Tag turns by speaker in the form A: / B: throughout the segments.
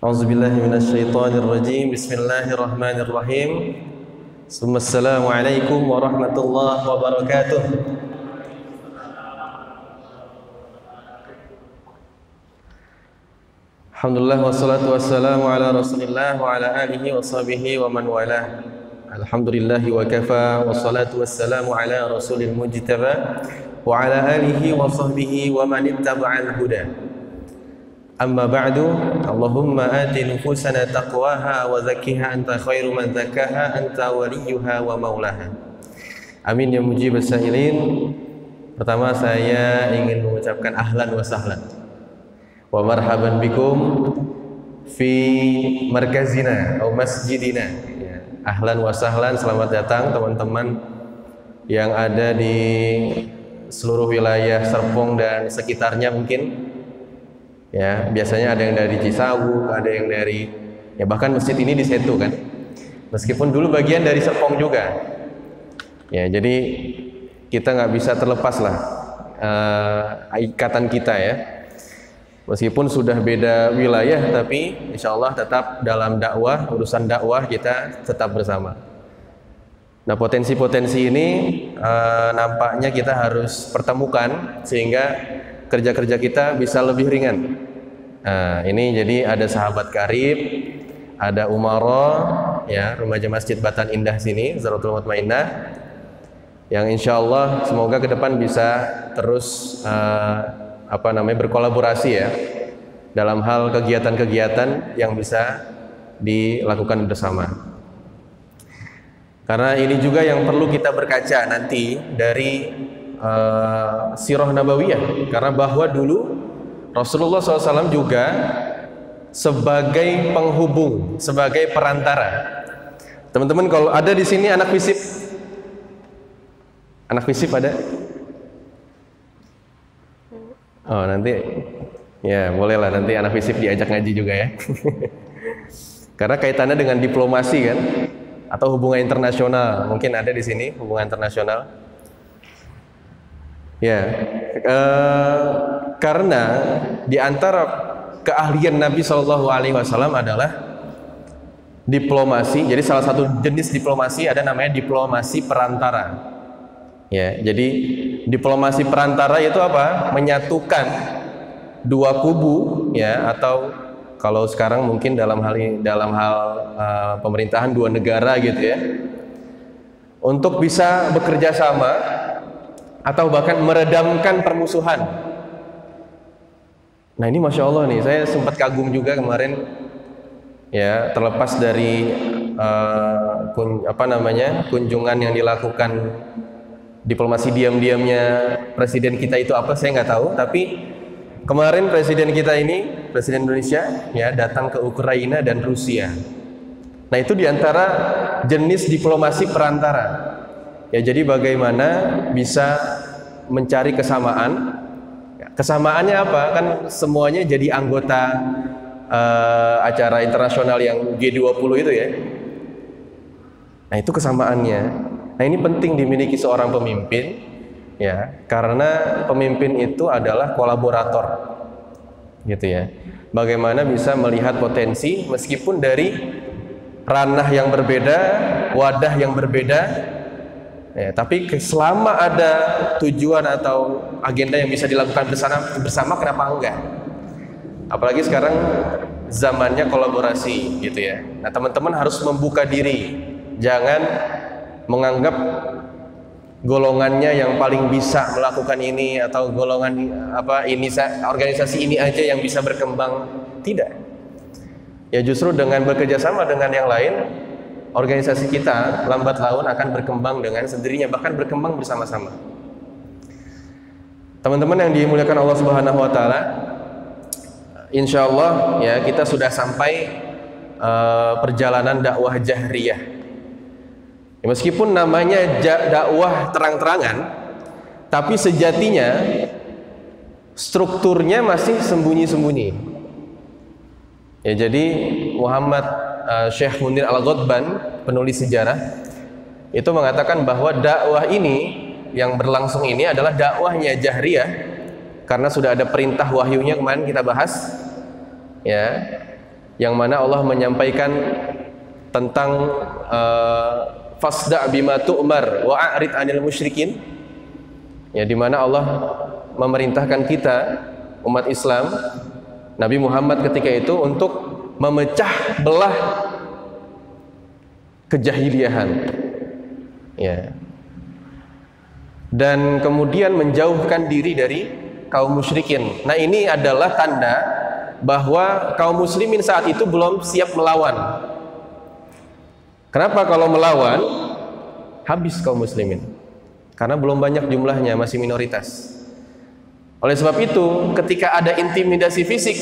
A: A'udzubillahi minasyaitonirrajim. Bismillahirrahmanirrahim. Assalamualaikum warahmatullahi wabarakatuh. Alhamdulillah wassalatu wassalamu ala Rasulillah wa ala alihi wa sahbihi wa man walah. Alhamdulillahi wa kafa wassalatu wassalamu ala Rasulil mujtaba wa ala alihi wa sahbihi wa man ittaba'al huda. Amma ba'du, Allahumma ati nufusana taqwaha wa zakkiha anta khairu man zakkaha anta waliyuha wa maulaha. Amin ya mujibas sa'ilin. Pertama saya ingin mengucapkan ahlan wa sahlan wa marhaban bikum fi markazina atau masjidina. Ahlan wa sahlan, selamat datang teman-teman yang ada di seluruh wilayah Serpong dan sekitarnya mungkin. Ya, biasanya ada yang dari Cisawuk, ada yang dari bahkan masjid ini di Setu kan. Meskipun dulu bagian dari Serpong juga. Ya, jadi kita nggak bisa terlepas lah ikatan kita ya. Meskipun sudah beda wilayah, tapi insya Allah tetap dalam dakwah, urusan dakwah kita tetap bersama. Nah, potensi-potensi ini nampaknya kita harus pertemukan sehingga kerja-kerja kita bisa lebih ringan. Nah, ini jadi ada sahabat karib, ada Umaro, ya, remaja Masjid Batan Indah sini, Zaratul Mutmainnah, yang insya Allah semoga ke depan bisa terus berkolaborasi ya dalam hal kegiatan-kegiatan yang bisa dilakukan bersama. Karena ini juga yang perlu kita berkaca nanti dari sirah nabawiyah, karena bahwa dulu Rasulullah SAW juga sebagai penghubung, sebagai perantara. Teman-teman kalau ada di sini anak FISIP ada? Oh, nanti ya bolehlah nanti anak FISIP diajak ngaji juga ya. Karena kaitannya dengan diplomasi kan, atau hubungan internasional, mungkin ada di sini hubungan internasional. Ya, karena di antara keahlian Nabi Shallallahu Alaihi Wasallam adalah diplomasi. Jadi salah satu jenis diplomasi ada namanya diplomasi perantara. Ya, jadi diplomasi perantara itu apa? Menyatukan dua kubu, ya, atau kalau sekarang mungkin dalam hal pemerintahan dua negara gitu ya, untuk bisa bekerja sama atau bahkan meredamkan permusuhan. Nah, ini Masya Allah nih, saya sempat kagum juga kemarin ya, terlepas dari kunjungan yang dilakukan, diplomasi diam-diamnya presiden kita itu apa saya nggak tahu, tapi kemarin presiden kita ini, presiden Indonesia ya, datang ke Ukraina dan Rusia. Nah, itu diantara jenis diplomasi perantara. Ya, jadi bagaimana bisa mencari kesamaan? Kesamaannya apa? Kan semuanya jadi anggota acara internasional yang G20 itu ya. Nah, itu kesamaannya. Nah, ini penting dimiliki seorang pemimpin ya, karena pemimpin itu adalah kolaborator. Gitu ya. Bagaimana bisa melihat potensi meskipun dari ranah yang berbeda, wadah yang berbeda. Ya, tapi selama ada tujuan atau agenda yang bisa dilakukan bersama, kenapa enggak? Apalagi sekarang zamannya kolaborasi gitu ya. Nah, teman-teman harus membuka diri, jangan menganggap golongannya yang paling bisa melakukan ini atau golongan organisasi ini aja yang bisa berkembang. Tidak. Ya, justru dengan bekerja sama dengan yang lain, organisasi kita lambat laun akan berkembang dengan sendirinya, bahkan berkembang bersama-sama. Teman-teman yang dimuliakan Allah Subhanahu wa taala, insyaallah ya, kita sudah sampai perjalanan dakwah jahriyah. Ya, meskipun namanya dakwah terang-terangan, tapi sejatinya strukturnya masih sembunyi-sembunyi. Ya, jadi Muhammad Syekh Munir Al-Ghadban, penulis sejarah, itu mengatakan bahwa dakwah ini yang berlangsung ini adalah dakwahnya jahriyah karena sudah ada perintah wahyunya, kemarin kita bahas ya, yang mana Allah menyampaikan tentang fasda' bima tu'mar wa a'rid 'anil musyrikin, ya, di mana Allah memerintahkan kita umat Islam, Nabi Muhammad ketika itu, untuk memecah belah kejahiliahan, ya, dan kemudian menjauhkan diri dari kaum musyrikin. Nah, ini adalah tanda bahwa kaum muslimin saat itu belum siap melawan. Kenapa? Kalau melawan, habis kaum muslimin, karena belum banyak jumlahnya, masih minoritas. Oleh sebab itu, ketika ada intimidasi fisik,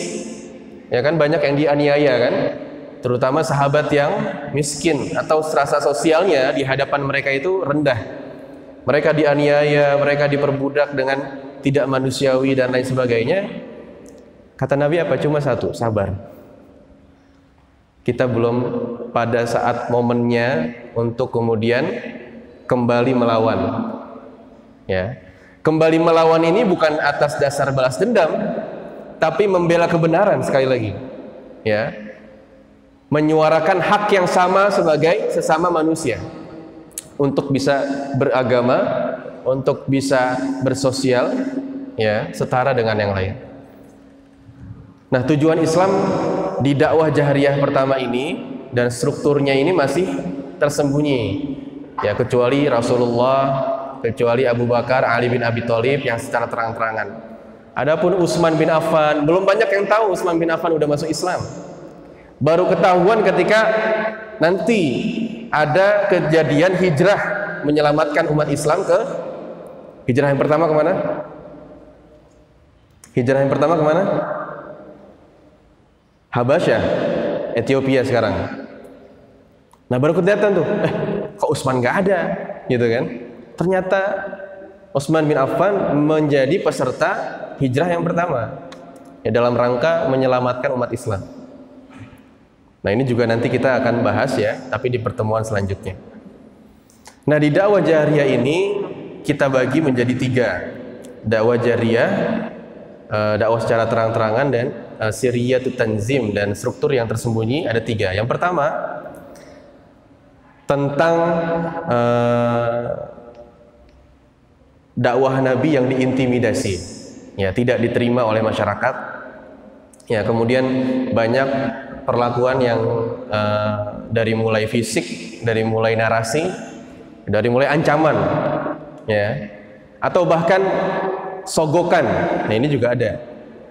A: ya kan, banyak yang dianiaya kan, terutama sahabat yang miskin atau rasa sosialnya di hadapan mereka itu rendah. Mereka dianiaya, mereka diperbudak dengan tidak manusiawi dan lain sebagainya. Kata Nabi apa? Cuma satu, sabar. Kita belum pada saat momennya untuk kemudian kembali melawan. Ya. Kembali melawan ini bukan atas dasar balas dendam, tapi membela kebenaran sekali lagi. Ya. Menyuarakan hak yang sama sebagai sesama manusia, untuk bisa beragama, untuk bisa bersosial, ya, setara dengan yang lain. Nah, tujuan Islam di dakwah jahriyah pertama ini dan strukturnya ini masih tersembunyi, ya, kecuali Rasulullah, kecuali Abu Bakar, Ali bin Abi Thalib yang secara terang-terangan. Adapun Utsman bin Affan, belum banyak yang tahu Utsman bin Affan udah masuk Islam. Baru ketahuan ketika nanti ada kejadian hijrah menyelamatkan umat Islam ke hijrah yang pertama kemana? Hijrah yang pertama kemana? Habasyah, Ethiopia sekarang. Nah, baru kelihatan tuh, kok Utsman nggak ada, gitu kan? Ternyata Utsman bin Affan menjadi peserta hijrah yang pertama, ya, dalam rangka menyelamatkan umat Islam. Nah, ini juga nanti kita akan bahas, ya, tapi di pertemuan selanjutnya. Nah, di dakwah jahriyah ini kita bagi menjadi 3. Dakwah jahriyah, dakwah secara terang-terangan, dan sirriyatut tanzim, dan struktur yang tersembunyi ada 3. Yang pertama tentang dakwah Nabi yang diintimidasi, ya, tidak diterima oleh masyarakat, ya, kemudian banyak perlakuan yang dari mulai fisik, dari mulai narasi, dari mulai ancaman, ya, atau bahkan sogokan. Nah, ini juga ada,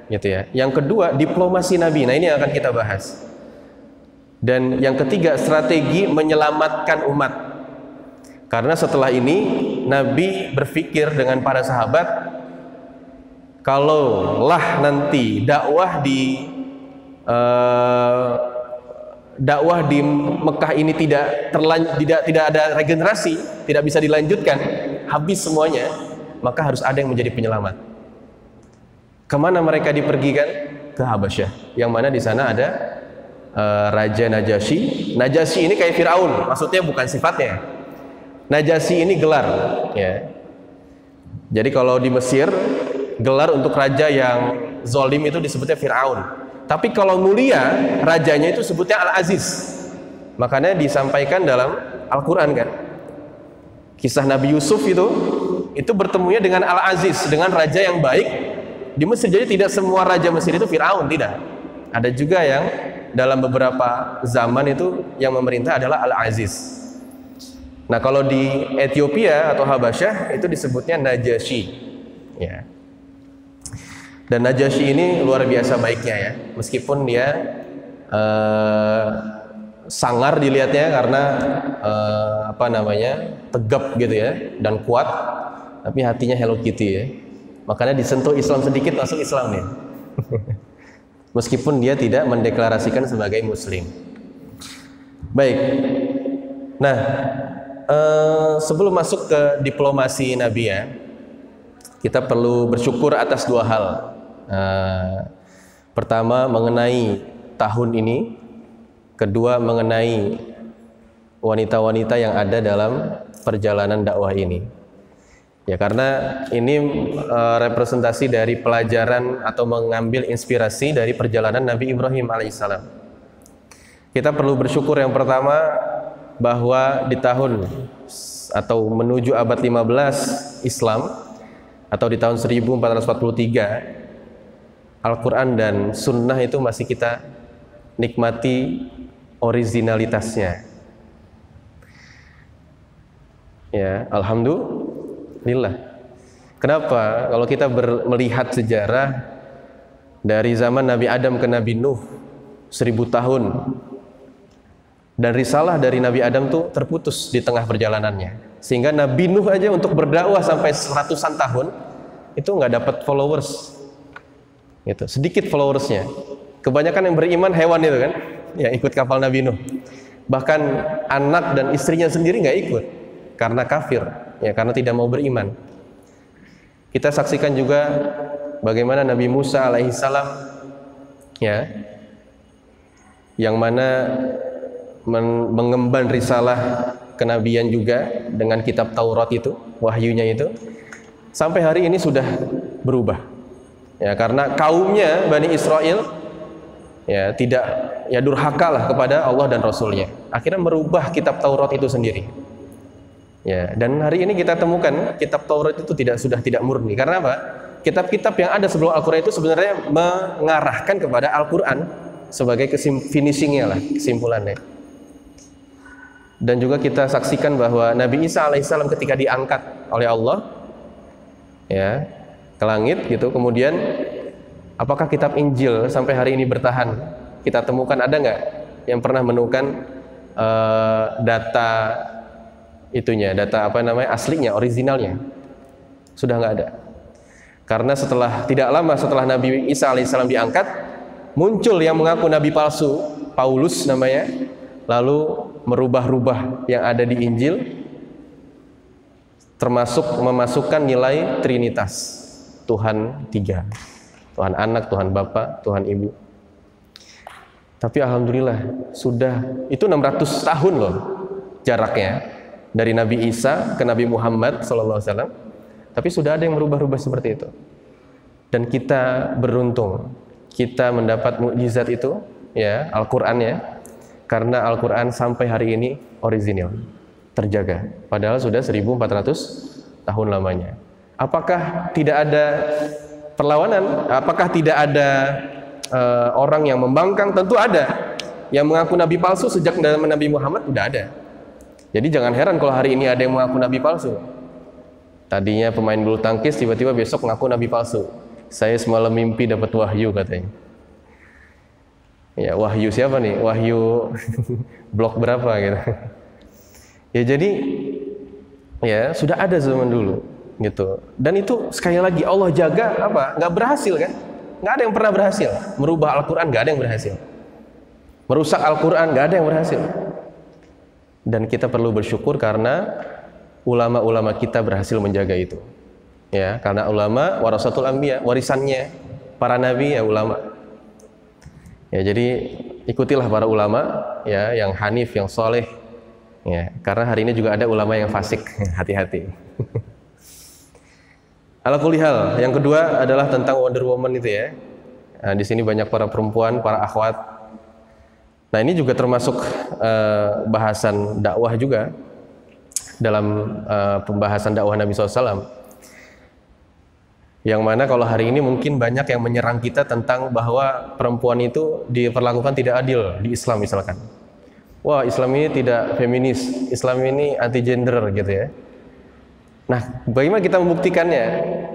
A: gitu ya. Yang kedua, diplomasi Nabi. Nah, ini yang akan kita bahas. Dan yang ketiga, strategi menyelamatkan umat. Karena setelah ini Nabi berpikir dengan para sahabat, kalaulah nanti dakwah di Mekah ini tidak ada regenerasi, tidak bisa dilanjutkan, habis semuanya, maka harus ada yang menjadi penyelamat. Kemana mereka dipergikan? Ke Habasyah, yang mana di sana ada Raja Najasyi. Najasyi ini kayak Firaun, maksudnya bukan sifatnya. Najasyi ini gelar, ya. Jadi kalau di Mesir, gelar untuk raja yang zalim itu disebutnya Firaun. Tapi kalau mulia, rajanya itu sebutnya Al-Aziz. Makanya disampaikan dalam Al-Quran kan, kisah Nabi Yusuf itu bertemunya dengan Al-Aziz, dengan raja yang baik di Mesir. Jadi tidak semua raja Mesir itu Firaun, tidak. Ada juga yang dalam beberapa zaman itu yang memerintah adalah Al-Aziz. Nah, kalau di Ethiopia atau Habasyah itu disebutnya Najasyi, ya. Dan Najasyi ini luar biasa baiknya, ya, meskipun dia sangar dilihatnya karena tegap gitu, ya, dan kuat, tapi hatinya Hello Kitty, ya. Makanya disentuh Islam sedikit masuk Islam nih. Meskipun dia tidak mendeklarasikan sebagai muslim. Baik. Nah, sebelum masuk ke diplomasi Nabi, ya, kita perlu bersyukur atas 2 hal. Pertama mengenai tahun ini, kedua mengenai wanita-wanita yang ada dalam perjalanan dakwah ini. Ya, karena ini representasi dari pelajaran atau mengambil inspirasi dari perjalanan Nabi Ibrahim alaihissalam. Kita perlu bersyukur yang pertama bahwa di tahun atau menuju abad 15 Islam atau di tahun 1443 Al-Quran dan Sunnah itu masih kita nikmati originalitasnya. Ya, alhamdulillah. Kenapa? Kalau kita melihat sejarah dari zaman Nabi Adam ke Nabi Nuh 1000 tahun, dan risalah dari Nabi Adam tuh terputus di tengah perjalanannya, sehingga Nabi Nuh aja untuk berdakwah sampai 100-an tahun itu nggak dapat followers, gitu. Sedikit followersnya. Kebanyakan yang beriman hewan itu kan, yang ikut kapal Nabi Nuh. Bahkan anak dan istrinya sendiri nggak ikut karena kafir, ya, karena tidak mau beriman. Kita saksikan juga bagaimana Nabi Musa alaihissalam, ya, yang mana mengemban risalah kenabian juga dengan kitab Taurat itu, wahyunya itu, sampai hari ini sudah berubah, ya, karena kaumnya Bani Israel, ya, tidak, ya, durhaka lah kepada Allah dan Rasulnya, akhirnya merubah kitab Taurat itu sendiri, ya. Dan hari ini kita temukan kitab Taurat itu sudah tidak murni. Karena apa? Kitab-kitab yang ada sebelum Al-Quran itu sebenarnya mengarahkan kepada Al-Quran sebagai finishingnya lah, kesimpulannya. Dan juga kita saksikan bahwa Nabi Isa alaihissalam ketika diangkat oleh Allah, ya, ke langit gitu, kemudian apakah kitab Injil sampai hari ini bertahan? Kita temukan ada nggak yang pernah menemukan data itunya, data apa namanya, aslinya, originalnya? Sudah nggak ada. Karena tidak lama setelah Nabi Isa alaihissalam diangkat, muncul yang mengaku nabi palsu, Paulus namanya, lalu merubah-rubah yang ada di Injil, termasuk memasukkan nilai Trinitas, Tuhan 3, Tuhan Anak, Tuhan Bapa, Tuhan Ibu. Tapi alhamdulillah sudah, itu 600 tahun loh jaraknya dari Nabi Isa ke Nabi Muhammad SAW, tapi sudah ada yang merubah-rubah seperti itu. Dan kita beruntung, kita mendapat mukjizat itu, ya, Al-Quran, ya, karena Al-Quran sampai hari ini orisinil, terjaga, padahal sudah 1400 tahun lamanya. Apakah tidak ada perlawanan? Apakah tidak ada orang yang membangkang? Tentu ada. Yang mengaku nabi palsu sejak zaman Nabi Muhammad udah ada. Jadi jangan heran kalau hari ini ada yang mengaku nabi palsu. Tadinya pemain bulu tangkis, tiba-tiba besok mengaku nabi palsu. Saya semalam mimpi dapat wahyu katanya. Ya, wahyu siapa nih? Wahyu blok berapa gitu. Ya, jadi ya sudah ada zaman dulu gitu. Dan itu sekali lagi Allah jaga apa? Nggak berhasil kan? Nggak ada yang pernah berhasil. Merubah Al-Quran nggak ada yang berhasil. Merusak Al-Quran nggak ada yang berhasil. Dan kita perlu bersyukur karena ulama-ulama kita berhasil menjaga itu. Ya, karena ulama warasatul anbiya, warisannya para nabi, ya, ulama. Ya, jadi ikutilah para ulama, ya, yang hanif, yang soleh, ya, karena hari ini juga ada ulama yang fasik. Hati-hati. Ala kulli hal, yang kedua adalah tentang Wonder Woman itu, ya. Nah, di sini banyak para perempuan, para akhwat. Nah, ini juga termasuk bahasan dakwah juga dalam pembahasan dakwah Nabi SAW. Yang mana kalau hari ini mungkin banyak yang menyerang kita tentang bahwa perempuan itu diperlakukan tidak adil di Islam misalkan. Wah, Islam ini tidak feminis, Islam ini anti gender gitu, ya. Nah, bagaimana kita membuktikannya?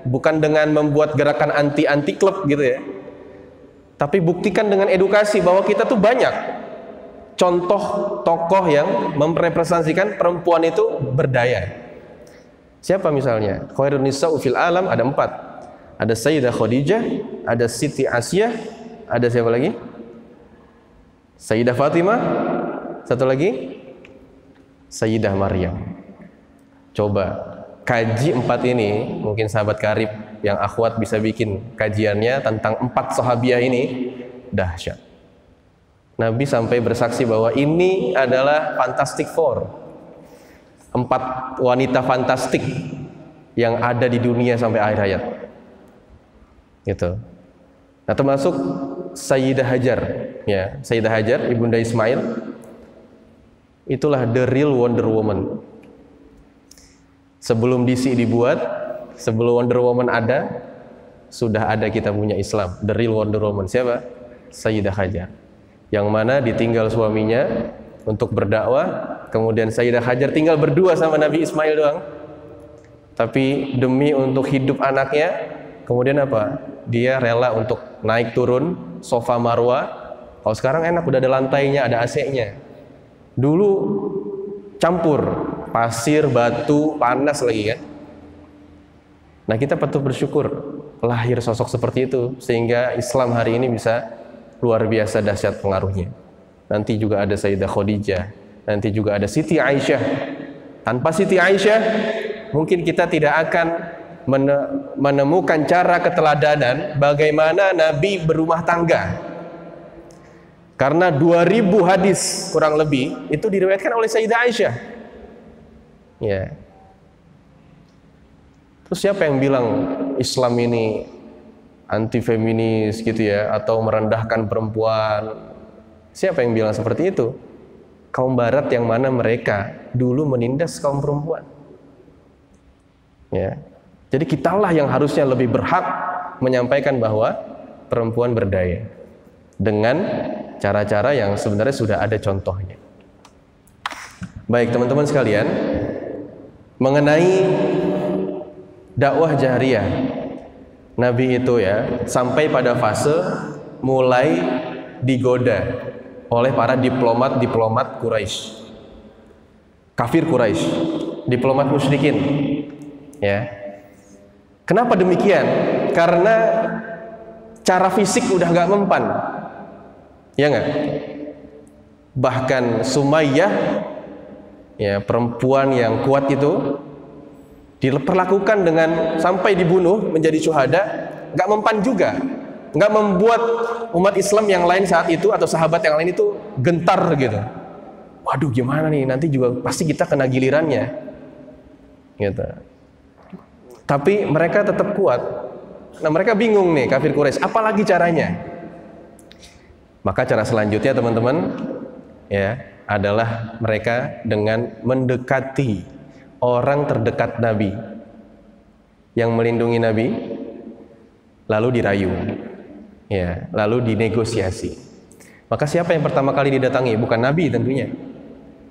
A: Bukan dengan membuat gerakan anti klub gitu, ya. Tapi buktikan dengan edukasi bahwa kita tuh banyak contoh tokoh yang merepresentasikan perempuan itu berdaya. Siapa misalnya? Khairun nisa'u fil alam ada 4. Ada Sayyidah Khadijah, ada Siti Asiyah, ada siapa lagi? Sayyidah Fatimah, satu lagi Sayyidah Maryam. Coba kaji 4 ini, mungkin sahabat karib yang akhwat bisa bikin kajiannya tentang 4 sahabiah ini, dahsyat. Nabi sampai bersaksi bahwa ini adalah Fantastic Four, 4 wanita fantastik yang ada di dunia sampai akhir hayat. Gitu. Nah, termasuk Sayyidah Hajar, ya, Sayyidah Hajar, ibunda Ismail. Itulah the real Wonder Woman. Sebelum DC dibuat, sebelum Wonder Woman ada, sudah ada kita punya Islam. The real Wonder Woman siapa? Sayyidah Hajar. Yang mana ditinggal suaminya untuk berdakwah, kemudian Sayyidah Hajar tinggal berdua sama Nabi Ismail doang. Tapi demi untuk hidup anaknya, kemudian apa? Dia rela untuk naik turun sofa Marwa. Kalau sekarang enak, udah ada lantainya, ada AC-nya. Dulu campur pasir, batu, panas lagi kan. Nah, kita patut bersyukur lahir sosok seperti itu sehingga Islam hari ini bisa luar biasa dahsyat pengaruhnya. Nanti juga ada Sayyidah Khadijah, nanti juga ada Siti Aisyah. Tanpa Siti Aisyah mungkin kita tidak akan menemukan cara keteladanan bagaimana Nabi berumah tangga. Karena 2000 hadis kurang lebih itu diriwayatkan oleh Sayyidah Aisyah. Ya. Terus siapa yang bilang Islam ini anti feminis gitu ya, atau merendahkan perempuan? Siapa yang bilang seperti itu? Kaum barat yang mana mereka dulu menindas kaum perempuan. Ya. Jadi kitalah yang harusnya lebih berhak menyampaikan bahwa perempuan berdaya dengan cara-cara yang sebenarnya sudah ada contohnya. Baik teman-teman sekalian, mengenai dakwah jahriyah Nabi itu ya, sampai pada fase mulai digoda oleh para diplomat Quraisy, kafir Quraisy, diplomat musyrikin. Ya, kenapa demikian? Karena cara fisik udah nggak mempan, ya nggak? Bahkan Sumayyah, ya, perempuan yang kuat itu diperlakukan dengan sampai dibunuh menjadi syuhada, nggak mempan juga, nggak membuat umat Islam yang lain saat itu atau sahabat yang lain itu gentar gitu. Waduh, gimana nih, nanti juga pasti kita kena gilirannya, gitu. Tapi mereka tetap kuat. Nah, mereka bingung nih kafir Quraisy, apalagi caranya? Maka cara selanjutnya teman-teman ya adalah mereka dengan mendekati orang terdekat Nabi yang melindungi Nabi, lalu dirayu, ya, lalu dinegosiasi. Maka siapa yang pertama kali didatangi? Bukan Nabi tentunya.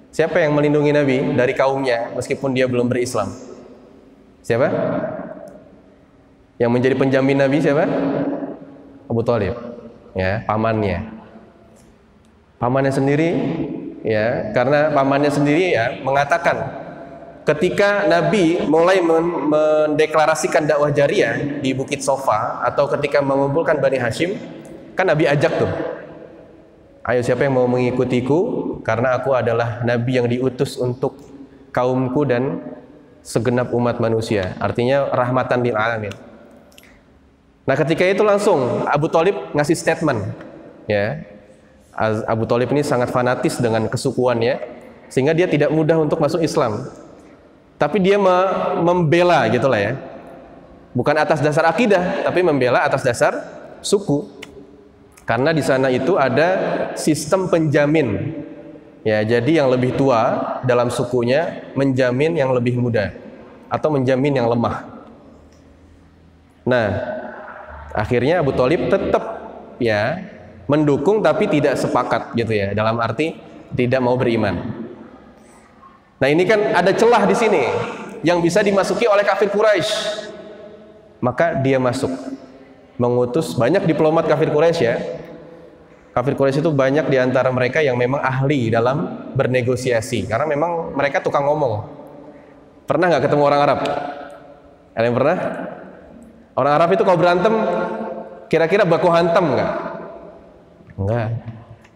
A: Siapa yang melindungi Nabi dari kaumnya meskipun dia belum berislam? Siapa? Yang menjadi penjamin Nabi siapa? Abu Thalib, ya, pamannya. Pamannya sendiri, ya, karena pamannya sendiri ya mengatakan ketika Nabi mulai mendeklarasikan dakwah jariyah di Bukit Sofa atau ketika mengumpulkan Bani Hashim, kan Nabi ajak tuh, ayo siapa yang mau mengikutiku karena aku adalah Nabi yang diutus untuk kaumku dan segenap umat manusia, artinya rahmatan lil alamin. Nah, ketika itu langsung Abu Thalib ngasih statement, ya. Abu Thalib ini sangat fanatis dengan kesukuannya sehingga dia tidak mudah untuk masuk Islam. Tapi dia membela gitulah ya. Bukan atas dasar akidah, tapi membela atas dasar suku. Karena di sana itu ada sistem penjamin. Ya, jadi yang lebih tua dalam sukunya menjamin yang lebih muda atau menjamin yang lemah. Nah, akhirnya Abu Thalib tetap ya mendukung tapi tidak sepakat gitu ya, dalam arti tidak mau beriman. Nah, ini kan ada celah di sini yang bisa dimasuki oleh kafir Quraisy. Maka dia masuk, mengutus banyak diplomat kafir Quraisy ya. Kafir Quraisy itu banyak di antara mereka yang memang ahli dalam bernegosiasi karena memang mereka tukang ngomong. Pernah nggak ketemu orang Arab? Ada yang pernah? Orang Arab itu kalau berantem kira-kira baku hantam nggak? Enggak.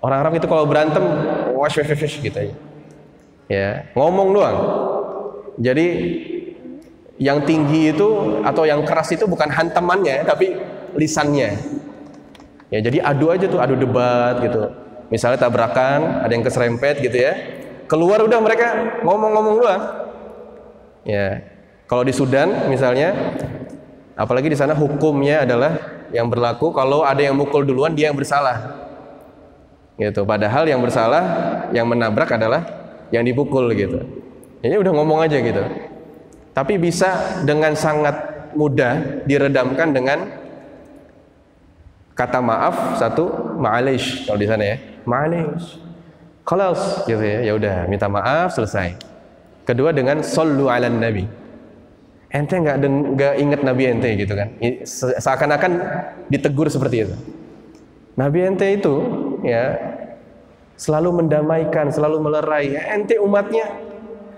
A: Orang Arab itu kalau berantem wash gitu aja. Ya, ngomong doang. Jadi yang tinggi itu atau yang keras itu bukan hantamannya tapi lisannya. Ya, jadi adu aja tuh, adu debat gitu. Misalnya tabrakan, ada yang keserempet gitu ya. Keluar udah mereka ngomong-ngomong doang. Ya. Kalau di Sudan misalnya Apalagi di sana hukumnya adalah yang berlaku kalau ada yang mukul duluan dia yang bersalah. Gitu. Padahal yang bersalah, yang menabrak adalah yang dipukul gitu. Ini udah ngomong aja gitu. Tapi bisa dengan sangat mudah diredamkan dengan kata maaf satu, ma'alish kalau di sana ya. Ma'alish. Khalas gitu ya. Ya udah, minta maaf selesai. Kedua dengan sallu 'alan nabi. Ente nggak inget Nabi ente gitu kan, seakan-akan ditegur seperti itu. Nabi ente itu ya selalu mendamaikan, selalu melerai. Ente umatnya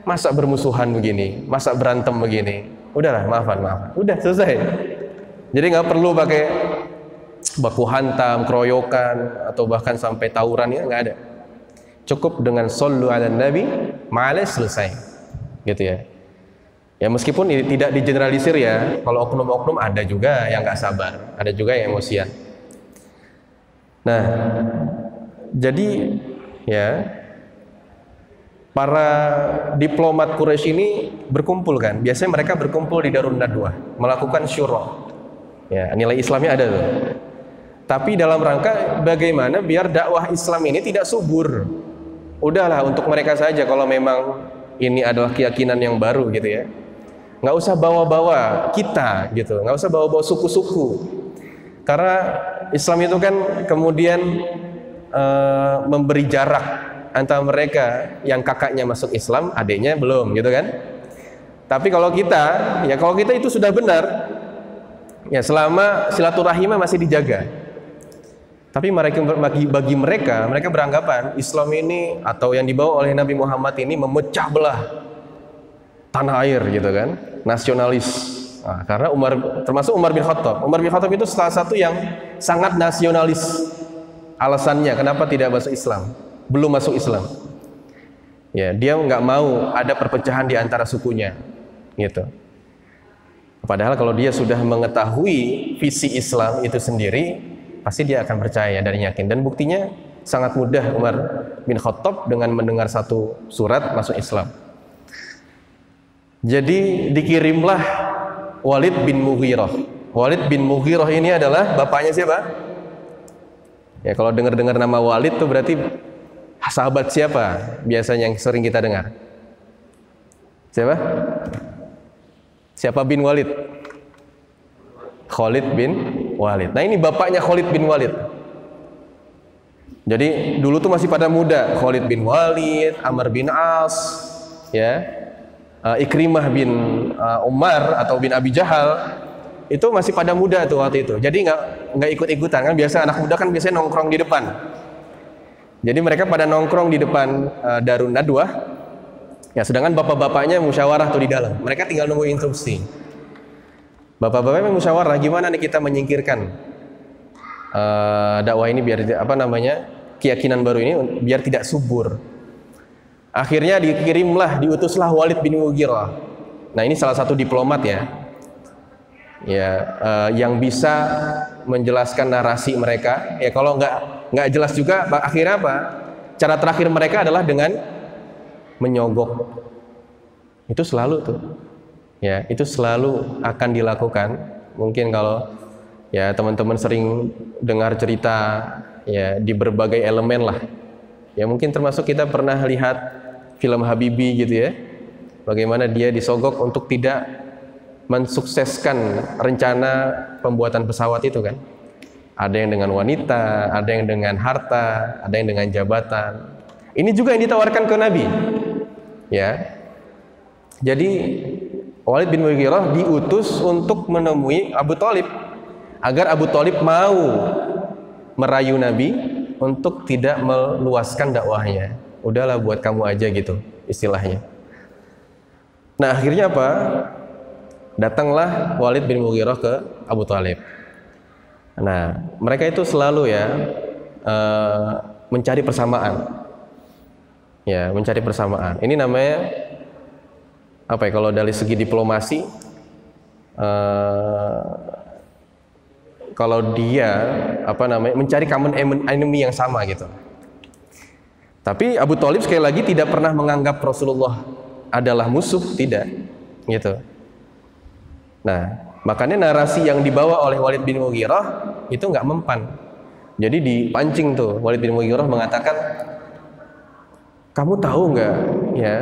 A: masa bermusuhan begini, masa berantem begini. Udahlah, maafan, udah selesai. Jadi nggak perlu pakai baku hantam, keroyokan, atau bahkan sampai tawuran, ya nggak ada. Cukup dengan sallu 'alan nabi, ma'ales, selesai, gitu ya. Ya meskipun ini tidak digeneralisir ya, kalau oknum-oknum ada juga yang nggak sabar, ada juga yang emosian. Nah, jadi ya para diplomat Quraisy ini berkumpul kan, biasanya mereka berkumpul di Darun Nadwah, melakukan syura. Ya, nilai Islamnya ada tuh. Tapi dalam rangka bagaimana biar dakwah Islam ini tidak subur. Udahlah untuk mereka saja kalau memang ini adalah keyakinan yang baru gitu ya. Nggak usah bawa-bawa kita gitu, nggak usah bawa-bawa suku-suku, karena Islam itu kan kemudian memberi jarak antara mereka yang kakaknya masuk Islam, adiknya belum gitu kan. Tapi kalau kita, ya kalau kita itu sudah benar, ya selama silaturahimnya masih dijaga. Tapi bagi mereka beranggapan Islam ini atau yang dibawa oleh Nabi Muhammad ini memecah belah tanah air gitu kan, nasionalis. Nah, karena termasuk Umar bin Khattab. Umar bin Khattab itu salah satu yang sangat nasionalis. Alasannya kenapa tidak masuk Islam, belum masuk Islam. Ya, dia nggak mau ada perpecahan di antara sukunya, gitu. Padahal kalau dia sudah mengetahui visi Islam itu sendiri, pasti dia akan percaya dan yakin. Dan buktinya sangat mudah Umar bin Khattab dengan mendengar satu surat masuk Islam. Jadi dikirimlah Walid bin Mughirah. Walid bin Mughirah ini adalah bapaknya siapa? Ya kalau dengar-dengar nama Walid itu berarti sahabat siapa biasanya yang sering kita dengar? Siapa? Siapa bin Walid? Khalid bin Walid. Nah ini bapaknya Khalid bin Walid. Jadi dulu tuh masih pada muda, Khalid bin Walid, Amr bin As, ya. Ikrimah bin Umar atau bin Abi Jahal itu masih pada muda tuh waktu itu. Jadi nggak ikut-ikutan kan, biasa anak muda kan biasanya nongkrong di depan. Jadi mereka pada nongkrong di depan Darun Nadwah. Ya sedangkan bapak-bapaknya musyawarah tuh di dalam. Mereka tinggal nunggu instruksi. Bapak-bapaknya musyawarah gimana nih kita menyingkirkan dakwah ini biar keyakinan baru ini biar tidak subur. Akhirnya diutuslah Walid bin Mughirah. Nah ini salah satu diplomat ya, yang bisa menjelaskan narasi mereka. Ya kalau nggak jelas juga, akhirnya apa? Cara terakhir mereka adalah dengan menyogok. Itu selalu tuh, ya itu selalu akan dilakukan. Mungkin kalau ya teman-teman sering dengar cerita ya di berbagai elemen lah. Ya mungkin termasuk kita pernah lihat film Habibie gitu ya, bagaimana dia disogok untuk tidak mensukseskan rencana pembuatan pesawat itu kan. Ada yang dengan wanita, ada yang dengan harta, ada yang dengan jabatan. Ini juga yang ditawarkan ke Nabi. Ya. Jadi Walid bin Mughirah diutus untuk menemui Abu Thalib agar Abu Thalib mau merayu Nabi untuk tidak meluaskan dakwahnya. Udahlah buat kamu aja gitu istilahnya. Nah akhirnya apa? Datanglah Walid bin Mughirah ke Abu Thalib. Nah mereka itu selalu ya mencari persamaan. Ya mencari persamaan. Ini namanya apa ya? Kalau dari segi diplomasi, kalau dia mencari common enemy yang sama gitu. Tapi Abu Thalib sekali lagi tidak pernah menganggap Rasulullah adalah musuh, tidak, gitu. Nah, Makanya narasi yang dibawa oleh Walid bin Mughirah itu nggak mempan. Jadi dipancing tuh, Walid bin Mughirah mengatakan, kamu tahu nggak ya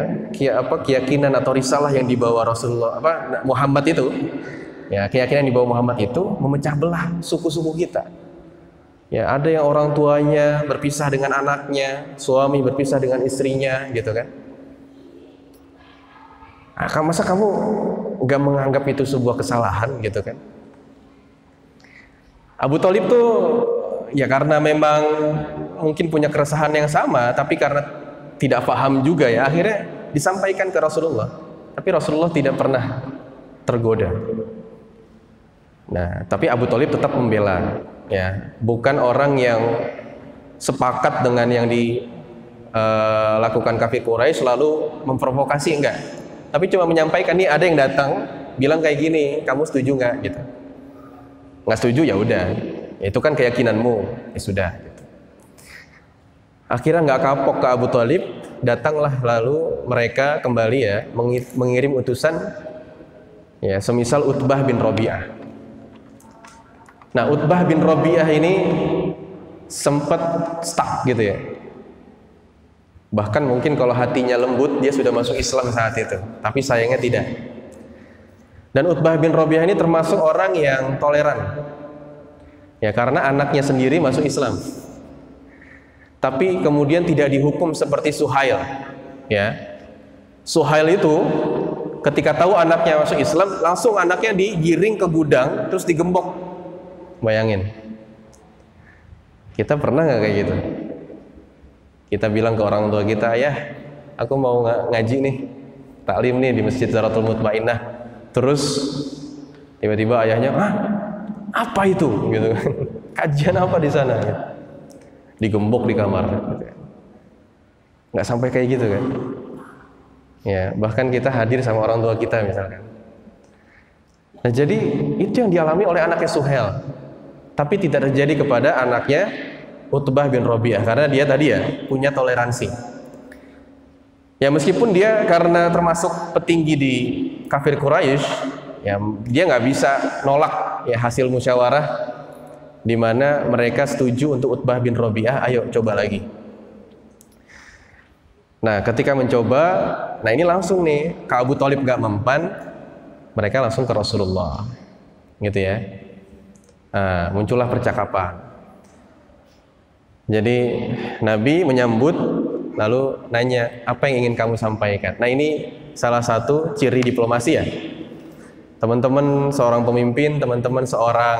A: keyakinan atau risalah yang dibawa Rasulullah Muhammad itu, ya keyakinan yang dibawa Muhammad itu memecah belah suku-suku kita. Ya ada yang orang tuanya berpisah dengan anaknya, suami berpisah dengan istrinya, gitu kan. Nah, masa kamu nggak menganggap itu sebuah kesalahan, gitu kan? Abu Thalib tuh ya karena memang mungkin punya keresahan yang sama, tapi karena tidak paham juga ya, akhirnya disampaikan ke Rasulullah. Tapi Rasulullah tidak pernah tergoda. Nah, tapi Abu Thalib tetap membela, ya, bukan orang yang sepakat dengan yang dilakukan kafir Quraisy lalu memprovokasi, enggak. Tapi cuma menyampaikan, nih ada yang datang bilang kayak gini, kamu setuju nggak? Gitu. Nggak setuju ya udah, itu kan keyakinanmu, ya sudah. Gitu. Akhirnya nggak kapok ke Abu Thalib, datanglah lalu mereka kembali ya mengirim utusan, ya semisal Utbah bin Rabi'ah. Nah, Utbah bin Rabi'ah ini sempat stuck gitu ya. Bahkan mungkin kalau hatinya lembut dia sudah masuk Islam saat itu, tapi sayangnya tidak. Dan Utbah bin Rabi'ah ini termasuk orang yang toleran, ya karena anaknya sendiri masuk Islam. Tapi kemudian tidak dihukum seperti Suhail, ya. Suhail itu ketika tahu anaknya masuk Islam, langsung anaknya digiring ke gudang terus digembok. Bayangin, kita pernah nggak kayak gitu? Kita bilang ke orang tua kita, ayah, aku mau ngaji nih, taklim nih di Masjid Zaratul Mutmainnah. Terus tiba-tiba ayahnya, apa itu? Gitu. Kajian apa di sana? Digembok di kamar. Nggak sampai kayak gitu kan? Ya, bahkan kita hadir sama orang tua kita misalkan. Nah, jadi itu yang dialami oleh anaknya Suhail, tapi tidak terjadi kepada anaknya Utbah bin Rabi'ah karena dia tadi ya punya toleransi. Ya meskipun dia karena termasuk petinggi di kafir Quraisy, ya dia nggak bisa nolak ya hasil musyawarah di mana mereka setuju untuk Utbah bin Rabi'ah, ayo coba lagi. Nah, ketika mencoba, nah ini langsung nih ke Abu Thalib nggak mempan, mereka langsung ke Rasulullah, gitu ya. Nah, muncullah percakapan. Jadi Nabi menyambut lalu nanya, apa yang ingin kamu sampaikan? Nah, ini salah satu ciri diplomasi ya. Teman-teman seorang pemimpin, teman-teman seorang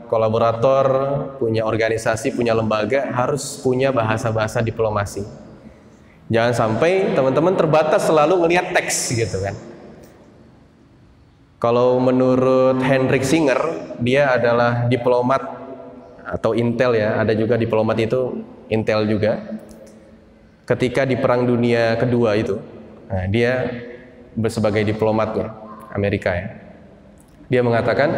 A: kolaborator, punya organisasi, punya lembaga, harus punya bahasa-bahasa diplomasi. Jangan sampai teman-teman terbatas selalu ngelihat teks gitu kan. Kalau menurut Henrik Singer, dia adalah diplomat atau intel ya, ada juga diplomat itu intel juga. Ketika di Perang Dunia Kedua itu, nah, dia sebagai diplomatnya Amerika ya. Dia mengatakan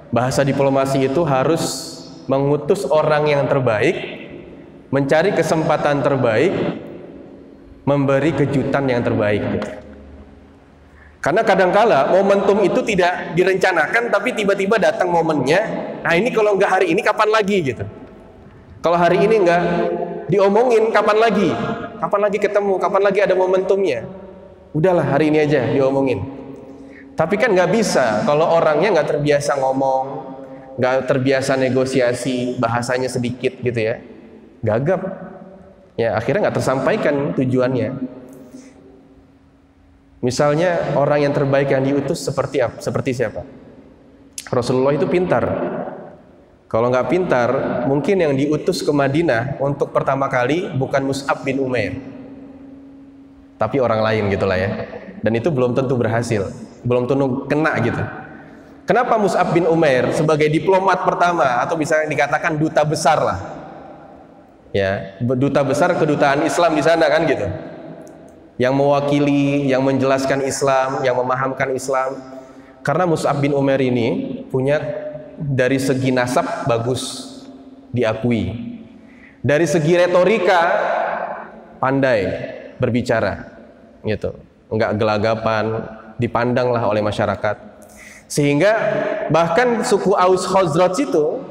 A: bahasa diplomasi itu harus mengutus orang yang terbaik, mencari kesempatan terbaik, memberi kejutan yang terbaik. Karena kadangkala momentum itu tidak direncanakan, tapi tiba-tiba datang momennya. Nah ini kalau nggak hari ini kapan lagi gitu. Kalau hari ini nggak diomongin kapan lagi? Kapan lagi ketemu? Kapan lagi ada momentumnya? Udahlah hari ini aja diomongin. Tapi kan nggak bisa kalau orangnya nggak terbiasa ngomong, nggak terbiasa negosiasi, bahasanya sedikit gitu ya, gagap. Ya akhirnya nggak tersampaikan tujuannya. Misalnya orang yang terbaik yang diutus seperti apa? Seperti siapa? Rasulullah itu pintar. Kalau nggak pintar, mungkin yang diutus ke Madinah untuk pertama kali bukan Mus'ab bin Umair, tapi orang lain gitulah ya. Dan itu belum tentu berhasil, belum tentu kena gitu. Kenapa Mus'ab bin Umair sebagai diplomat pertama atau bisa dikatakan duta besar lah, ya duta besar kedutaan Islam di sana kan gitu, yang mewakili, yang menjelaskan Islam, yang memahamkan Islam. Karena Mus'ab bin Umair ini punya dari segi nasab bagus, diakui. Dari segi retorika pandai berbicara, gitu. Enggak gelagapan, dipandanglah oleh masyarakat. Sehingga bahkan suku Aus Khazraj itu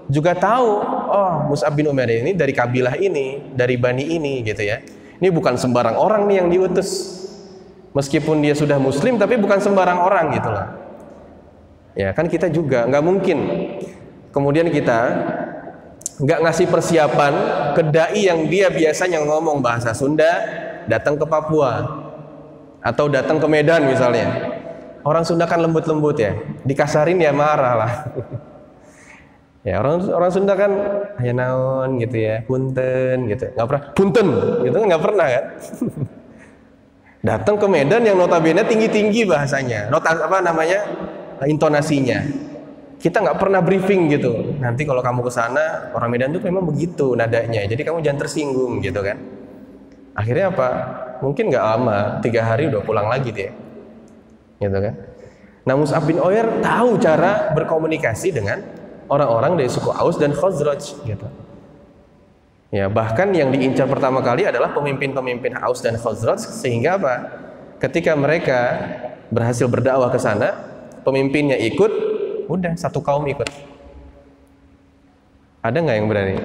A: juga tahu, oh Mus'ab bin Umair ini dari kabilah ini, dari bani ini gitu ya. Ini bukan sembarang orang nih yang diutus. Meskipun dia sudah muslim tapi bukan sembarang orang gitu loh. Ya kan kita juga nggak mungkin kemudian kita nggak ngasih persiapan ke dai yang dia biasanya ngomong bahasa Sunda datang ke Papua atau datang ke Medan misalnya. Orang Sunda kan lembut-lembut ya, dikasarin ya marah lah. Ya orang Sunda kan ya naon gitu ya, punten gitu, nggak pernah punten gitu nggak pernah kan. Datang ke Medan yang notabene tinggi-tinggi bahasanya, intonasinya. Kita nggak pernah briefing gitu. Nanti kalau kamu ke sana orang Medan tuh memang begitu nadanya, jadi kamu jangan tersinggung gitu kan. Akhirnya apa? Mungkin nggak lama, 3 hari udah pulang lagi dia. Gitu kan. Nah Mus'ab bin Umair tahu cara berkomunikasi dengan orang-orang dari suku Aus dan Khazraj gitu. Ya bahkan yang diincar pertama kali adalah pemimpin-pemimpin Aus dan Khazraj, sehingga apa? Ketika mereka berhasil berdakwah ke sana, pemimpinnya ikut, udah satu kaum ikut. Ada nggak yang berani?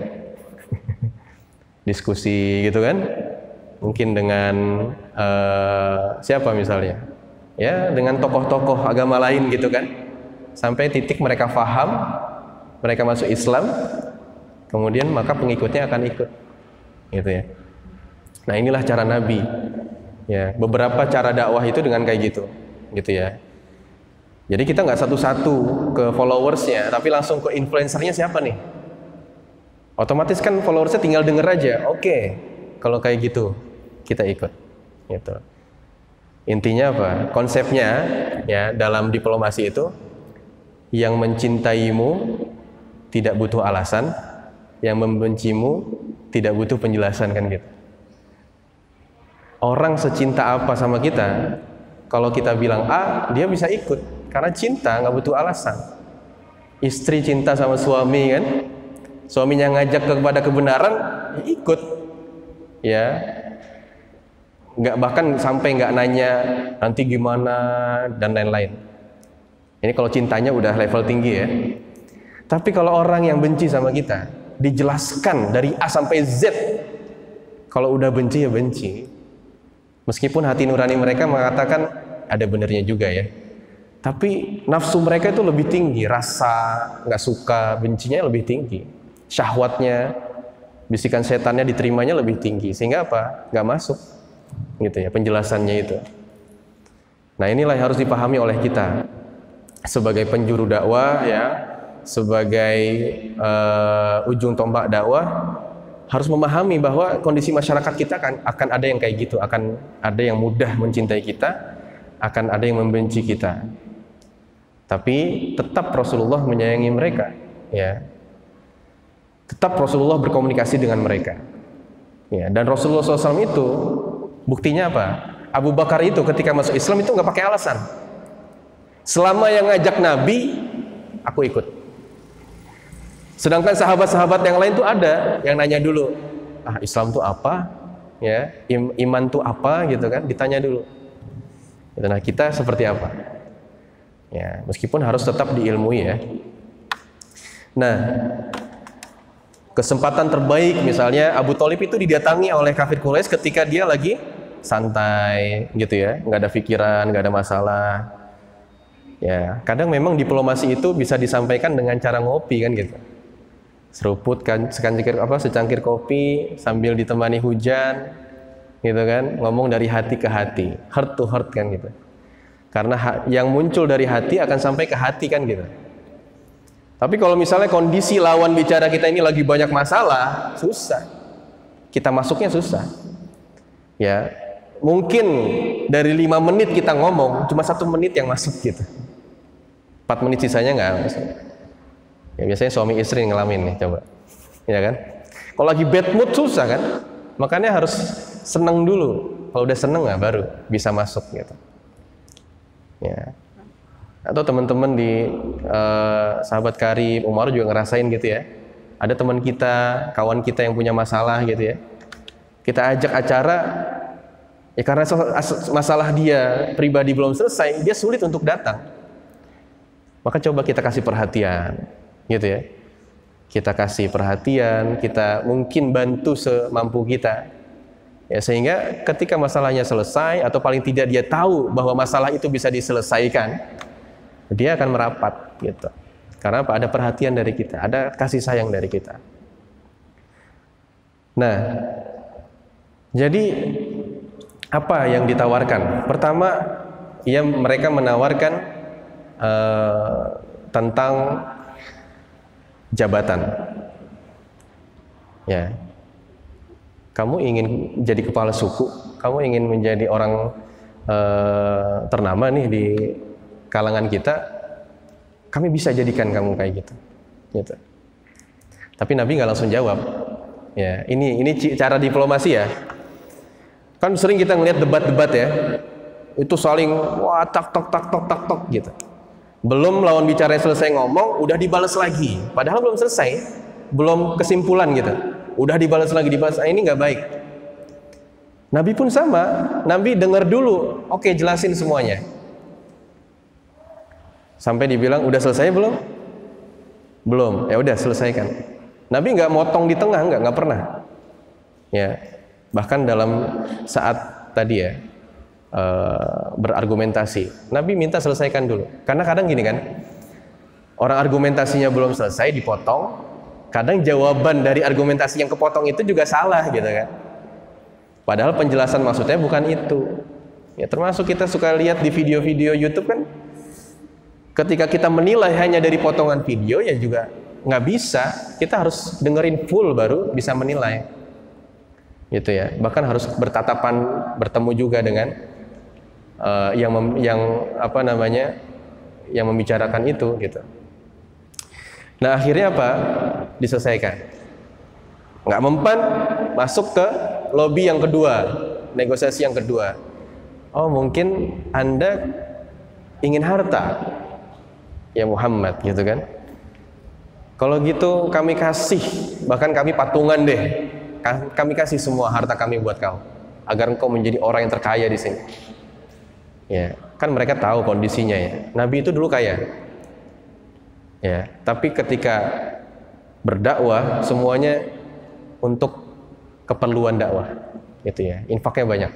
A: Diskusi gitu kan? Mungkin dengan siapa misalnya? Ya dengan tokoh-tokoh agama lain gitu kan, sampai titik mereka faham, mereka masuk Islam, kemudian maka pengikutnya akan ikut gitu ya. Nah inilah cara Nabi ya, beberapa cara dakwah itu dengan kayak gitu ya. Jadi kita nggak satu-satu ke followersnya, tapi langsung ke influencernya siapa nih, otomatis kan followersnya tinggal denger aja. Oke, kalau kayak gitu kita ikut gitu. Intinya apa? Konsepnya ya dalam diplomasi itu, yang mencintaimu tidak butuh alasan, yang membencimu tidak butuh penjelasan kan gitu. Orang secinta apa sama kita, kalau kita bilang A, dia bisa ikut karena cinta nggak butuh alasan. Istri cinta sama suami kan, suaminya ngajak kepada kebenaran, ya ikut ya. Nggak, bahkan sampai nggak nanya nanti gimana dan lain-lain. Ini kalau cintanya udah level tinggi ya. Tapi kalau orang yang benci sama kita, dijelaskan dari A sampai Z. Kalau udah benci ya benci. Meskipun hati nurani mereka mengatakan ada benernya juga ya. Tapi nafsu mereka itu lebih tinggi, rasa nggak suka, bencinya lebih tinggi. Syahwatnya, bisikan setannya diterimanya lebih tinggi. Sehingga apa? Nggak masuk. Gitu ya penjelasannya itu. Nah inilah yang harus dipahami oleh kita sebagai penjuru dakwah ya, sebagai ujung tombak dakwah, harus memahami bahwa kondisi masyarakat kita akan ada yang kayak gitu, akan ada yang mudah mencintai kita, akan ada yang membenci kita. Tapi tetap Rasulullah menyayangi mereka ya. Tetap Rasulullah berkomunikasi dengan mereka. Ya, dan Rasulullah SAW itu buktinya apa? Abu Bakar itu ketika masuk Islam itu nggak pakai alasan. Selama yang ngajak Nabi, aku ikut. Sedangkan sahabat-sahabat yang lain tuh ada yang nanya dulu, Islam tuh apa? Ya, iman tuh apa gitu kan? Ditanya dulu. Nah kita seperti apa? Ya, meskipun harus tetap diilmui ya. Nah, kesempatan terbaik misalnya Abu Thalib itu didatangi oleh kafir Quraisy ketika dia lagi santai gitu ya, nggak ada pikiran, nggak ada masalah. Ya, kadang memang diplomasi itu bisa disampaikan dengan cara ngopi kan gitu. Seruput kan secangkir kopi sambil ditemani hujan gitu kan, ngomong dari hati ke hati, heart to heart kan gitu. Karena yang muncul dari hati akan sampai ke hati kan gitu. Tapi kalau misalnya kondisi lawan bicara kita ini lagi banyak masalah, susah. Kita masuknya susah. Ya, mungkin dari 5 menit kita ngomong, cuma 1 menit yang masuk gitu. 4 menit sisanya nggak masuk. Ya biasanya suami istri ngalamin nih, coba. Ya kan? Kalau lagi bad mood susah kan? Makanya harus seneng dulu. Kalau udah seneng baru bisa masuk gitu. Ya. Atau teman-teman di sahabat karib, Umar juga ngerasain gitu ya. Ada teman kita, kawan kita yang punya masalah gitu ya. Kita ajak acara, ya karena masalah dia pribadi belum selesai, dia sulit untuk datang. Maka coba kita kasih perhatian, gitu ya. Kita kasih perhatian, kita mungkin bantu semampu kita. Ya, sehingga ketika masalahnya selesai atau paling tidak dia tahu bahwa masalah itu bisa diselesaikan, dia akan merapat gitu. Karena apa? Ada perhatian dari kita, ada kasih sayang dari kita. Nah, jadi apa yang ditawarkan? Pertama, mereka menawarkan tentang jabatan. Ya. Kamu ingin jadi kepala suku, kamu ingin menjadi orang ternama nih di kalangan kita, kami bisa jadikan kamu kayak gitu. Gitu. Tapi Nabi nggak langsung jawab. Ya, ini cara diplomasi ya. Kan sering kita ngelihat debat-debat ya, itu saling wah tak tok gitu. Belum lawan bicara selesai ngomong, udah dibalas lagi. Padahal belum selesai, belum kesimpulan gitu. Udah dibalas lagi, ini nggak baik. Nabi pun sama, Nabi dengar dulu, oke jelasin semuanya. Sampai dibilang udah selesai belum? Belum, ya udah selesaikan. Nabi nggak motong di tengah, nggak pernah. Ya, bahkan dalam saat tadi ya berargumentasi, Nabi minta selesaikan dulu. Karena kadang gini kan, orang argumentasinya belum selesai dipotong. Kadang jawaban dari argumentasi yang kepotong itu juga salah gitu kan. Padahal penjelasan maksudnya bukan itu. Ya termasuk kita suka lihat di video-video YouTube kan. Ketika kita menilai hanya dari potongan video ya juga nggak bisa. Kita harus dengerin full baru bisa menilai. Gitu ya. Bahkan harus bertatapan bertemu juga dengan yang membicarakan itu gitu. Nah akhirnya apa? Diselesaikan. Nggak mempan, masuk ke lobby yang kedua, negosiasi yang kedua. Oh mungkin Anda ingin harta, ya Muhammad gitu kan? Kalau gitu kami kasih, bahkan kami patungan deh, kami kasih semua harta kami buat kau, agar engkau menjadi orang yang terkaya di sini. Ya, kan mereka tahu kondisinya ya. Nabi itu dulu kaya. Ya, tapi ketika berdakwah semuanya untuk keperluan dakwah, gitu ya. Infaknya banyak.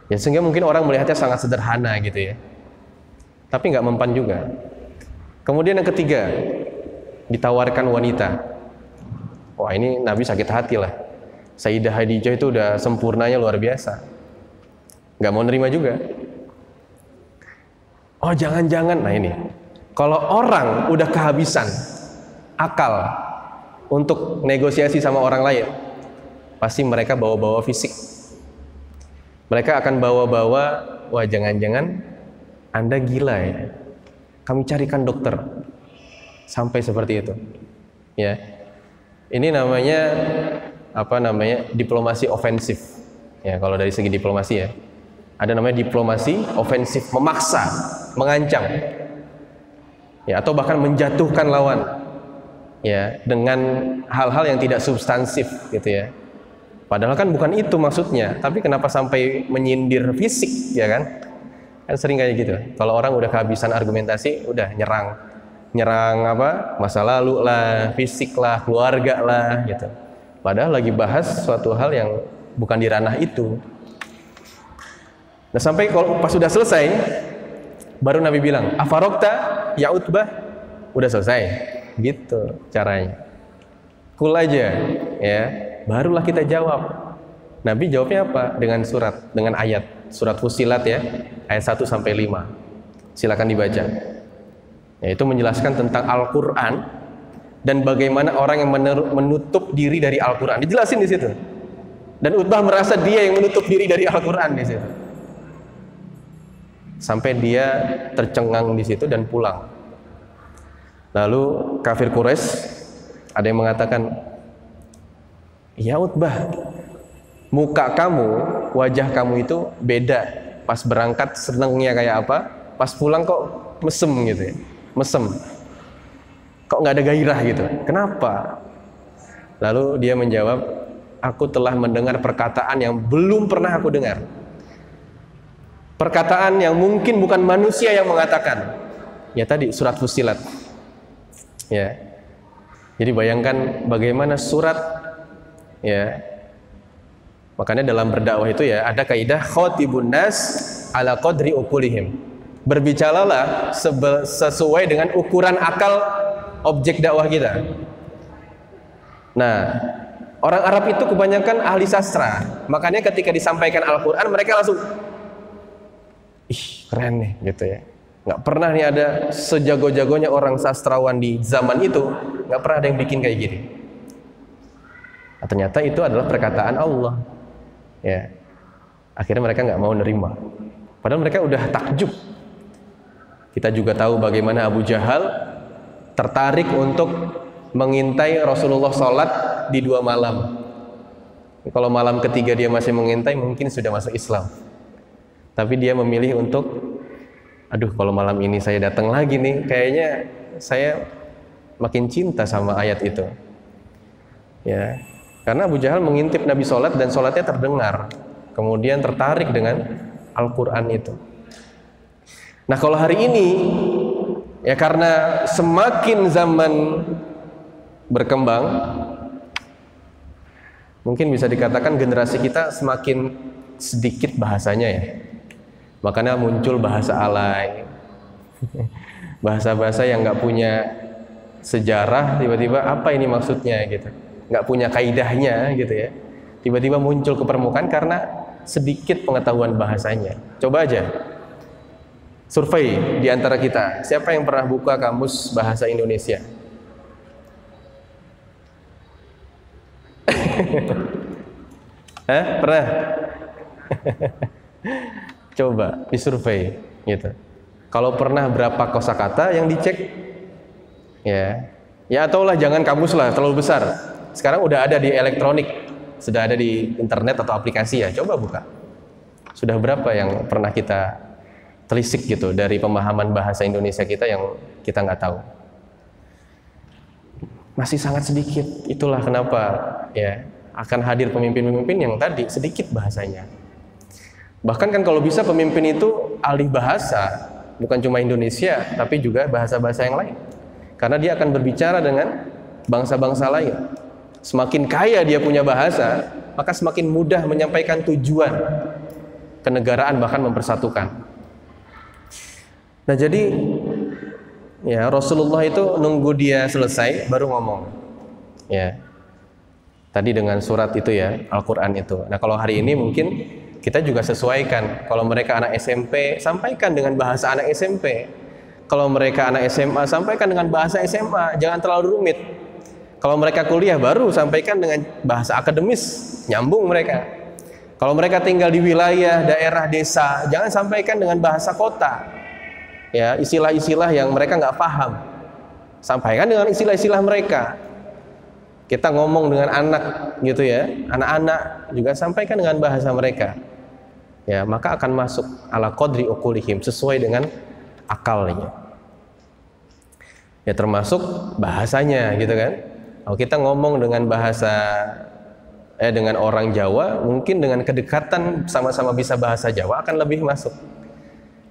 A: Ya, sehingga mungkin orang melihatnya sangat sederhana gitu ya. Tapi nggak mempan juga. Kemudian yang ketiga, ditawarkan wanita. Wah, ini Nabi sakit hati lah. Sayyidah Khadijah itu udah sempurnanya luar biasa. Nggak mau nerima juga. Oh, jangan-jangan. Nah ini. Kalau orang udah kehabisan akal untuk negosiasi sama orang lain, pasti mereka bawa-bawa fisik. Mereka akan bawa-bawa, wah jangan-jangan Anda gila ya. Kami carikan dokter. Sampai seperti itu. Ya. Ini namanya diplomasi ofensif. Ya, kalau dari segi diplomasi ya. Ada namanya diplomasi ofensif, memaksa, mengancam. Ya, atau bahkan menjatuhkan lawan ya dengan hal-hal yang tidak substansif gitu ya. Padahal kan bukan itu maksudnya, tapi kenapa sampai menyindir fisik ya kan? Kan sering kayak gitu. Kalau orang udah kehabisan argumentasi, udah nyerang apa? Masa lalu lah, fisik lah, keluarga lah gitu. Padahal lagi bahas suatu hal yang bukan di ranah itu. Nah, sampai kalau pas sudah selesai baru Nabi bilang, "Afarokta ya Utbah?" Udah selesai. Gitu caranya. Cool aja ya. Barulah kita jawab. Nabi jawabnya apa? Dengan surat, dengan ayat. Surat Fussilat ya, ayat 1 sampai 5. Silakan dibaca. Yaitu menjelaskan tentang Al-Qur'an dan bagaimana orang yang menutup diri dari Al-Qur'an. Dijelasin di situ. Dan Utbah merasa dia yang menutup diri dari Al-Qur'an di situ. Sampai dia tercengang di situ dan pulang. Lalu kafir Quraisy ada yang mengatakan, "Ya Utbah, muka kamu, wajah kamu itu beda. Pas berangkat senengnya kayak apa, pas pulang kok mesem gitu ya. Mesem. Kok nggak ada gairah gitu. Kenapa?" Lalu dia menjawab, "Aku telah mendengar perkataan yang belum pernah aku dengar. Perkataan yang mungkin bukan manusia yang mengatakan. Ya tadi surat Fussilat. Ya. Jadi bayangkan bagaimana surat, ya. Makanya dalam berdakwah itu ya ada kaidah khatibun nas ala qadri uqulihim. Berbicaralah sesuai dengan ukuran akal objek dakwah kita. Nah, orang Arab itu kebanyakan ahli sastra. Makanya ketika disampaikan Al-Qur'an mereka langsung ih, keren nih gitu ya. Nggak pernah nih ada sejago-jagonya orang sastrawan di zaman itu, nggak pernah ada yang bikin kayak gini. Nah, ternyata itu adalah perkataan Allah. Ya, akhirnya mereka nggak mau nerima. Padahal mereka udah takjub. Kita juga tahu bagaimana Abu Jahal tertarik untuk mengintai Rasulullah sholat di 2 malam. Kalau malam ketiga dia masih mengintai, mungkin sudah masuk Islam. Tapi dia memilih untuk, aduh kalau malam ini saya datang lagi nih, kayaknya saya makin cinta sama ayat itu. Ya, karena Abu Jahal mengintip Nabi sholat dan sholatnya terdengar, kemudian tertarik dengan Al-Quran itu. Nah kalau hari ini, ya karena semakin zaman berkembang, mungkin bisa dikatakan generasi kita semakin sedikit bahasanya ya. Makanya muncul bahasa alay, bahasa-bahasa yang nggak punya sejarah, tiba-tiba apa ini maksudnya gitu, nggak punya kaidahnya gitu ya, tiba-tiba muncul ke permukaan karena sedikit pengetahuan bahasanya. Coba aja survei di antara kita, siapa yang pernah buka kamus bahasa Indonesia? Pernah? Coba disurvei gitu. Kalau pernah berapa kosakata yang dicek? Ya ataulah jangan kamus lah, terlalu besar. Sekarang udah ada di elektronik, sudah ada di internet atau aplikasi ya. Coba buka. Sudah berapa yang pernah kita telisik gitu dari pemahaman bahasa Indonesia kita yang kita nggak tahu? Masih sangat sedikit. Itulah kenapa ya akan hadir pemimpin-pemimpin yang tadi sedikit bahasanya. Bahkan kan kalau bisa pemimpin itu ahli bahasa, bukan cuma Indonesia, tapi juga bahasa-bahasa yang lain. Karena dia akan berbicara dengan bangsa-bangsa lain. Semakin kaya dia punya bahasa, maka semakin mudah menyampaikan tujuan kenegaraan, bahkan mempersatukan. Nah jadi ya Rasulullah itu nunggu dia selesai baru ngomong. Ya. Tadi dengan surat itu ya, Al-Quran itu. Nah kalau hari ini mungkin kita juga sesuaikan. Kalau mereka anak SMP, sampaikan dengan bahasa anak SMP. Kalau mereka anak SMA, sampaikan dengan bahasa SMA. Jangan terlalu rumit. Kalau mereka kuliah, baru sampaikan dengan bahasa akademis. Nyambung mereka. Kalau mereka tinggal di wilayah, daerah, desa, jangan sampaikan dengan bahasa kota. Ya, istilah-istilah yang mereka nggak paham. Sampaikan dengan istilah-istilah mereka. Kita ngomong dengan anak gitu ya, anak-anak juga sampaikan dengan bahasa mereka. Ya, maka akan masuk ala qadri uqulihim, sesuai dengan akalnya. Ya termasuk bahasanya gitu kan. Kalau kita ngomong dengan bahasa dengan orang Jawa, mungkin dengan kedekatan sama-sama bisa bahasa Jawa akan lebih masuk.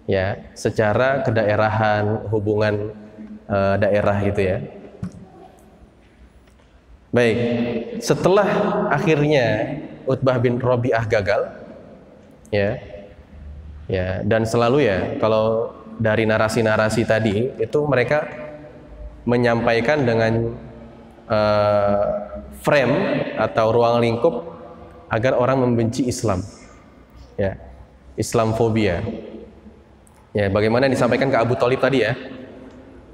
A: Ya, secara kedaerahan, hubungan daerah gitu ya. Baik, setelah akhirnya Utbah bin Rabi'ah gagal, ya, dan selalu ya kalau dari narasi-narasi tadi itu mereka menyampaikan dengan frame atau ruang lingkup agar orang membenci Islam, ya, Islamfobia. Ya, bagaimana yang disampaikan ke Abu Thalib tadi ya?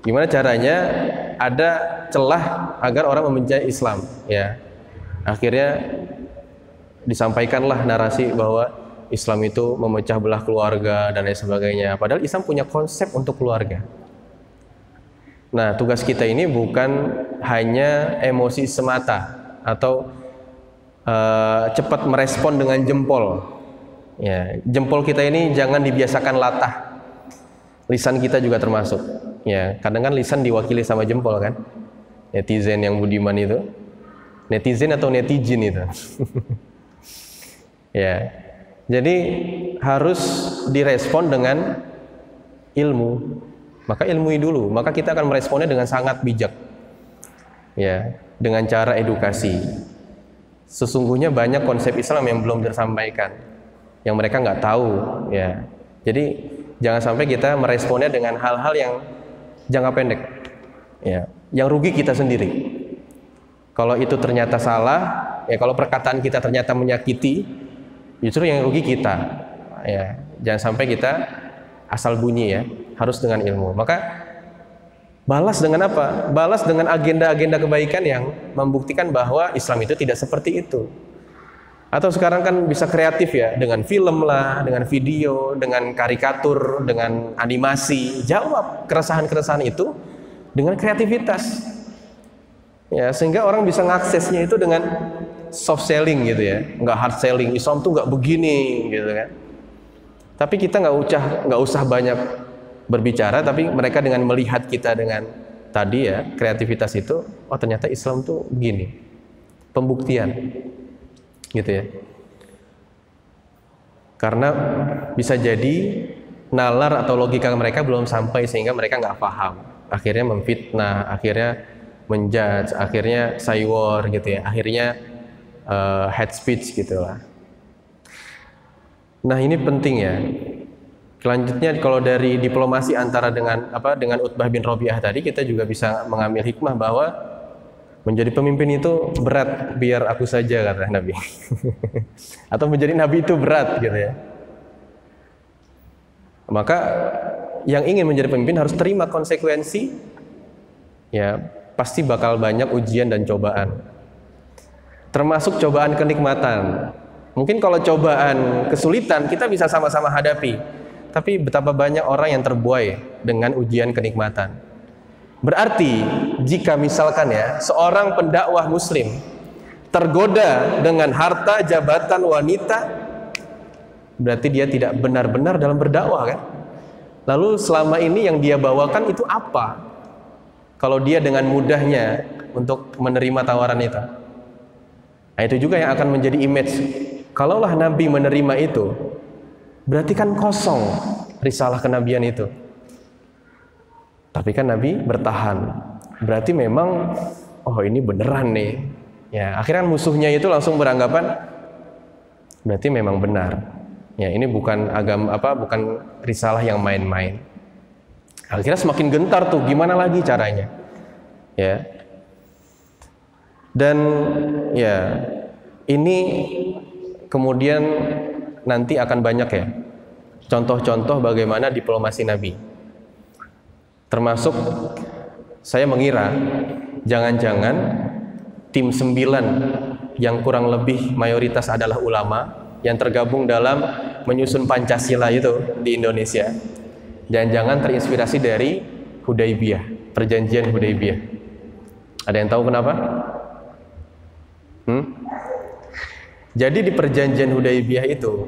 A: Gimana caranya ada celah agar orang membenci Islam, ya. Akhirnya disampaikanlah narasi bahwa Islam itu memecah belah keluarga dan lain sebagainya. Padahal Islam punya konsep untuk keluarga. Nah, tugas kita ini bukan hanya emosi semata atau cepat merespon dengan jempol. Ya, jempol kita ini jangan dibiasakan latah. Lisan kita juga termasuk. Ya, kadang kan lisan diwakili sama jempol kan. Netizen yang budiman itu. Netizen atau netizen itu. Ya. Jadi harus direspon dengan ilmu. maka ilmui dulu, maka kita akan meresponnya dengan sangat bijak. Ya, dengan cara edukasi. Sesungguhnya banyak konsep Islam yang belum tersampaikan, yang mereka nggak tahu, ya. Jadi jangan sampai kita meresponnya dengan hal-hal yang jangka pendek, ya, yang rugi kita sendiri. Kalau itu ternyata salah, ya, kalau perkataan kita ternyata menyakiti, justru yang rugi kita, ya. Jangan sampai kita asal bunyi, ya, harus dengan ilmu. Maka balas dengan apa? Balas dengan agenda-agenda kebaikan yang membuktikan bahwa Islam itu tidak seperti itu. Atau sekarang kan bisa kreatif, ya, dengan film lah, dengan video, dengan karikatur, dengan animasi. Jawab keresahan-keresahan itu dengan kreativitas. Ya, sehingga orang bisa mengaksesnya itu dengan soft selling gitu, ya, nggak hard selling. Islam tuh nggak begini gitu kan. Tapi kita nggak usah banyak berbicara, tapi mereka dengan melihat kita dengan tadi, ya, kreativitas itu, oh ternyata Islam tuh begini, pembuktian gitu, ya. Karena bisa jadi nalar atau logika mereka belum sampai sehingga mereka nggak paham, akhirnya memfitnah, akhirnya menjudge, akhirnya saywar gitu, ya, akhirnya hate speech gitulah. Nah, ini penting, ya. Selanjutnya kalau dari diplomasi antara dengan Utbah bin Rabi'ah tadi, kita juga bisa mengambil hikmah bahwa menjadi pemimpin itu berat, biar aku saja, kata Nabi. Atau menjadi nabi itu berat gitu, ya. Maka yang ingin menjadi pemimpin harus terima konsekuensi, ya, pasti bakal banyak ujian dan cobaan. Termasuk cobaan kenikmatan. Mungkin kalau cobaan kesulitan kita bisa sama-sama hadapi. Tapi betapa banyak orang yang terbuai dengan ujian kenikmatan. Berarti jika misalkan, ya, seorang pendakwah muslim tergoda dengan harta, jabatan, wanita, berarti dia tidak benar-benar dalam berdakwah, kan? Lalu selama ini yang dia bawakan itu apa? Kalau dia dengan mudahnya untuk menerima tawaran itu. Nah, itu juga yang akan menjadi image. Kalaulah Nabi menerima itu, berarti kan kosong risalah kenabian itu. Tapi kan Nabi bertahan. Berarti memang, oh ini beneran nih. Ya, akhirnya musuhnya itu langsung beranggapan berarti memang benar. Ya, ini bukan bukan risalah yang main-main. Akhirnya semakin gentar tuh, gimana lagi caranya? Ya. Dan ya, ini kemudian nanti akan banyak, ya, contoh-contoh bagaimana diplomasi Nabi. Termasuk saya mengira jangan-jangan tim 9 yang kurang lebih mayoritas adalah ulama yang tergabung dalam menyusun Pancasila itu di Indonesia, jangan-jangan terinspirasi dari Hudaybiyah, perjanjian Hudaybiyah. Ada yang tahu kenapa? Jadi di perjanjian Hudaybiyah itu,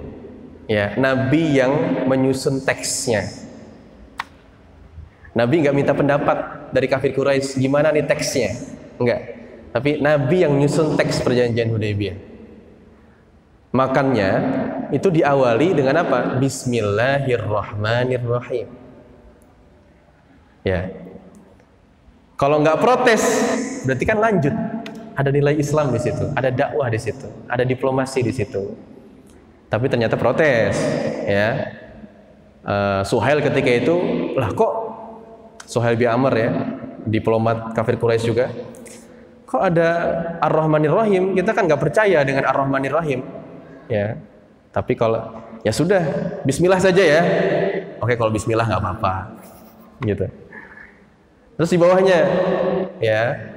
A: ya, Nabi yang menyusun teksnya. Nabi nggak minta pendapat dari kafir Quraisy, gimana nih teksnya? Enggak. Tapi Nabi yang nyusun teks perjanjian Hudaybiyah. Makanya itu diawali dengan apa? Bismillahirrahmanirrahim. Ya. Kalau nggak protes, berarti kan lanjut. Ada nilai Islam di situ, ada dakwah di situ, ada diplomasi di situ. Tapi ternyata protes, ya. Suhail ketika itu, lah kok Suhail bin Amr, ya, diplomat kafir Quraisy juga, kok ada Ar-Rahmanir Rahim? Kita kan nggak percaya dengan Ar-Rahmanir Rahim, ya. Tapi kalau ya sudah, Bismillah saja, ya. Oke, kalau Bismillah nggak apa-apa, gitu. Terus di bawahnya, ya,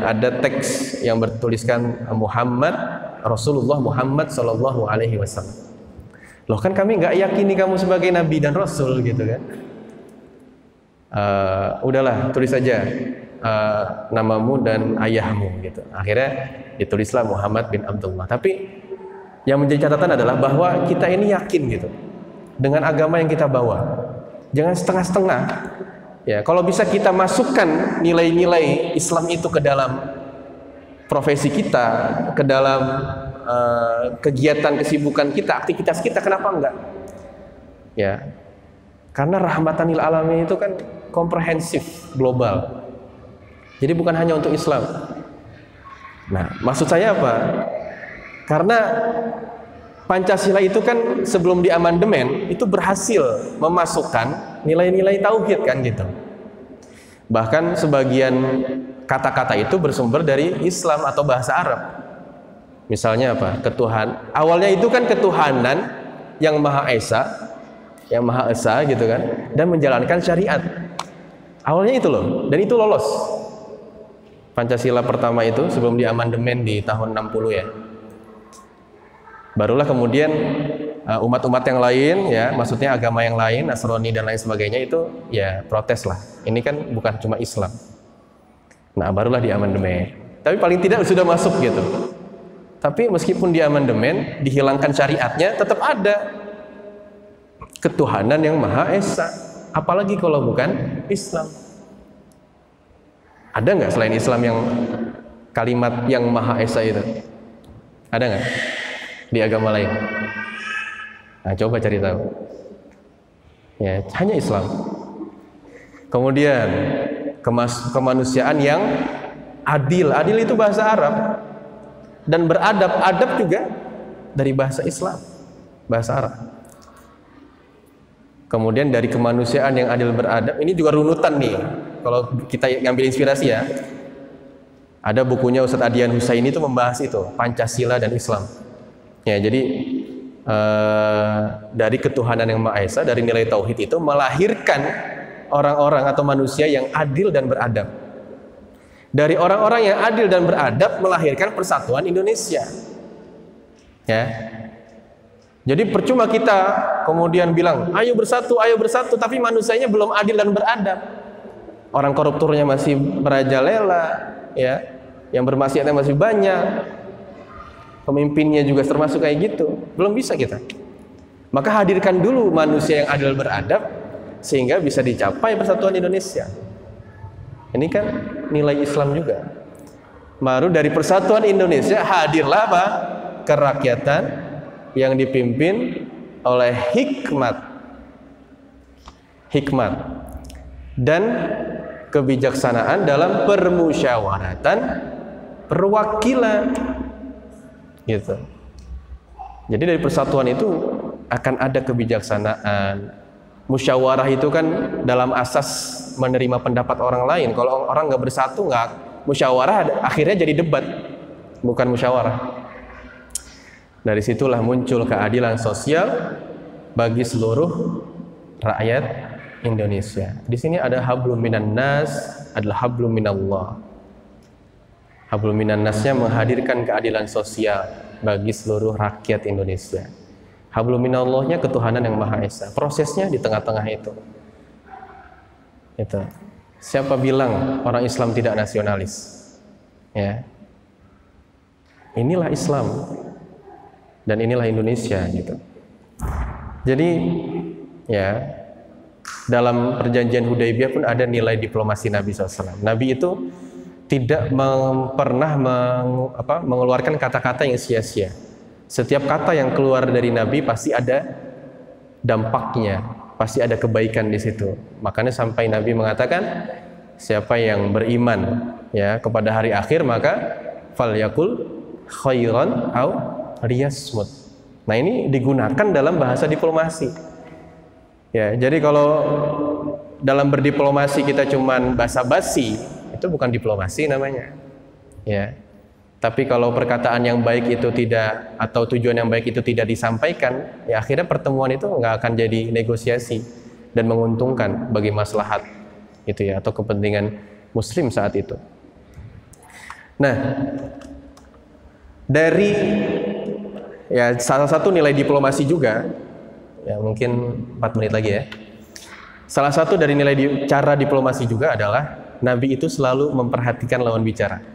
A: ada teks yang bertuliskan Muhammad, Rasulullah Muhammad Sallallahu Alaihi Wasallam. Loh, kan kami nggak yakini kamu sebagai Nabi dan Rasul, gitu kan? Udahlah, tulis saja namamu dan ayahmu, gitu. Akhirnya ditulislah Muhammad bin Abdullah. Tapi yang menjadi catatan adalah bahwa kita ini yakin, gitu, dengan agama yang kita bawa. Jangan setengah-setengah. Ya, kalau bisa kita masukkan nilai-nilai Islam itu ke dalam profesi kita, ke dalam kegiatan kesibukan kita, aktivitas kita, kenapa enggak? Ya, Karena rahmatan lil alamin itu kan komprehensif, global. Jadi bukan hanya untuk Islam. Nah, maksud saya apa? Karena Pancasila itu kan sebelum diamandemen itu berhasil memasukkan nilai-nilai tauhid kan gitu. Bahkan sebagian kata-kata itu bersumber dari Islam atau bahasa Arab. Misalnya apa? Awalnya itu kan ketuhanan yang Maha Esa, yang Maha Esa gitu kan, dan menjalankan syariat. Awalnya itu loh, dan itu lolos. Pancasila pertama itu sebelum diamandemen di tahun 60 ya. Barulah kemudian umat-umat yang lain ya, maksudnya agama yang lain, Nasrani dan lain sebagainya itu ya protes lah. Ini kan bukan cuma Islam. Nah, barulah diamandemen. Tapi paling tidak sudah masuk gitu. Tapi meskipun diamandemen, dihilangkan syariatnya, tetap ada ketuhanan yang Maha Esa. Apalagi kalau bukan Islam. Ada nggak selain Islam yang kalimat yang Maha Esa itu? Ada nggak di agama lain? Nah, coba cari tahu. Ya, hanya Islam. Kemudian kemanusiaan yang adil. Adil itu bahasa Arab. Dan beradab. Adab juga dari bahasa Islam, bahasa Arab. Kemudian dari kemanusiaan yang adil beradab, ini juga runutan nih. Kalau kita ngambil inspirasi ya, ada bukunya Ustadz Adian Husaini itu membahas itu, Pancasila dan Islam. Ya, jadi dari ketuhanan yang Maha Esa, dari nilai tauhid itu melahirkan orang-orang atau manusia yang adil dan beradab. Dari orang-orang yang adil dan beradab melahirkan persatuan Indonesia. Ya. Jadi percuma kita kemudian bilang, ayo bersatu, tapi manusianya belum adil dan beradab. Orang koruptornya masih merajalela, ya, yang bermaksiatnya masih banyak, pemimpinnya juga termasuk kayak gitu. Belum bisa kita. Maka hadirkan dulu manusia yang adil beradab, sehingga bisa dicapai persatuan Indonesia. Ini kan nilai Islam juga. Baru dari persatuan Indonesia hadirlah apa? Kerakyatan yang dipimpin oleh hikmat dan kebijaksanaan dalam permusyawaratan perwakilan gitu. Jadi dari persatuan itu akan ada kebijaksanaan. Musyawarah itu kan dalam asas menerima pendapat orang lain. Kalau orang nggak bersatu, nggak musyawarah, akhirnya jadi debat, bukan musyawarah. Dari situlah muncul keadilan sosial bagi seluruh rakyat Indonesia. Di sini ada hablum minan nas, adalah hablum minallah. Hablum minan nasnya menghadirkan keadilan sosial bagi seluruh rakyat Indonesia. Hablum minallahnya ketuhanan yang Maha Esa. Prosesnya di tengah-tengah itu. Itu. Siapa bilang orang Islam tidak nasionalis? Ya. Inilah Islam. Dan inilah Indonesia gitu. Jadi ya, dalam perjanjian Hudaibiyah pun ada nilai diplomasi Nabi SAW. Nabi itu tidak pernah mengeluarkan kata-kata yang sia-sia. Setiap kata yang keluar dari Nabi pasti ada dampaknya, pasti ada kebaikan di situ. Makanya sampai Nabi mengatakan, siapa yang beriman ya kepada hari akhir maka falyakul khairan au liyasmut. Nah, ini digunakan dalam bahasa diplomasi. Ya, jadi kalau dalam berdiplomasi kita cuman basa-basi, itu bukan diplomasi namanya. Ya. Tapi kalau perkataan yang baik itu tidak, atau tujuan yang baik itu tidak disampaikan, ya akhirnya pertemuan itu nggak akan jadi negosiasi dan menguntungkan bagi maslahat itu ya, atau kepentingan muslim saat itu. Nah, dari ya salah satu nilai diplomasi juga, ya mungkin 4 menit lagi ya. Salah satu dari nilai cara diplomasi juga adalah Nabi itu selalu memperhatikan lawan bicara.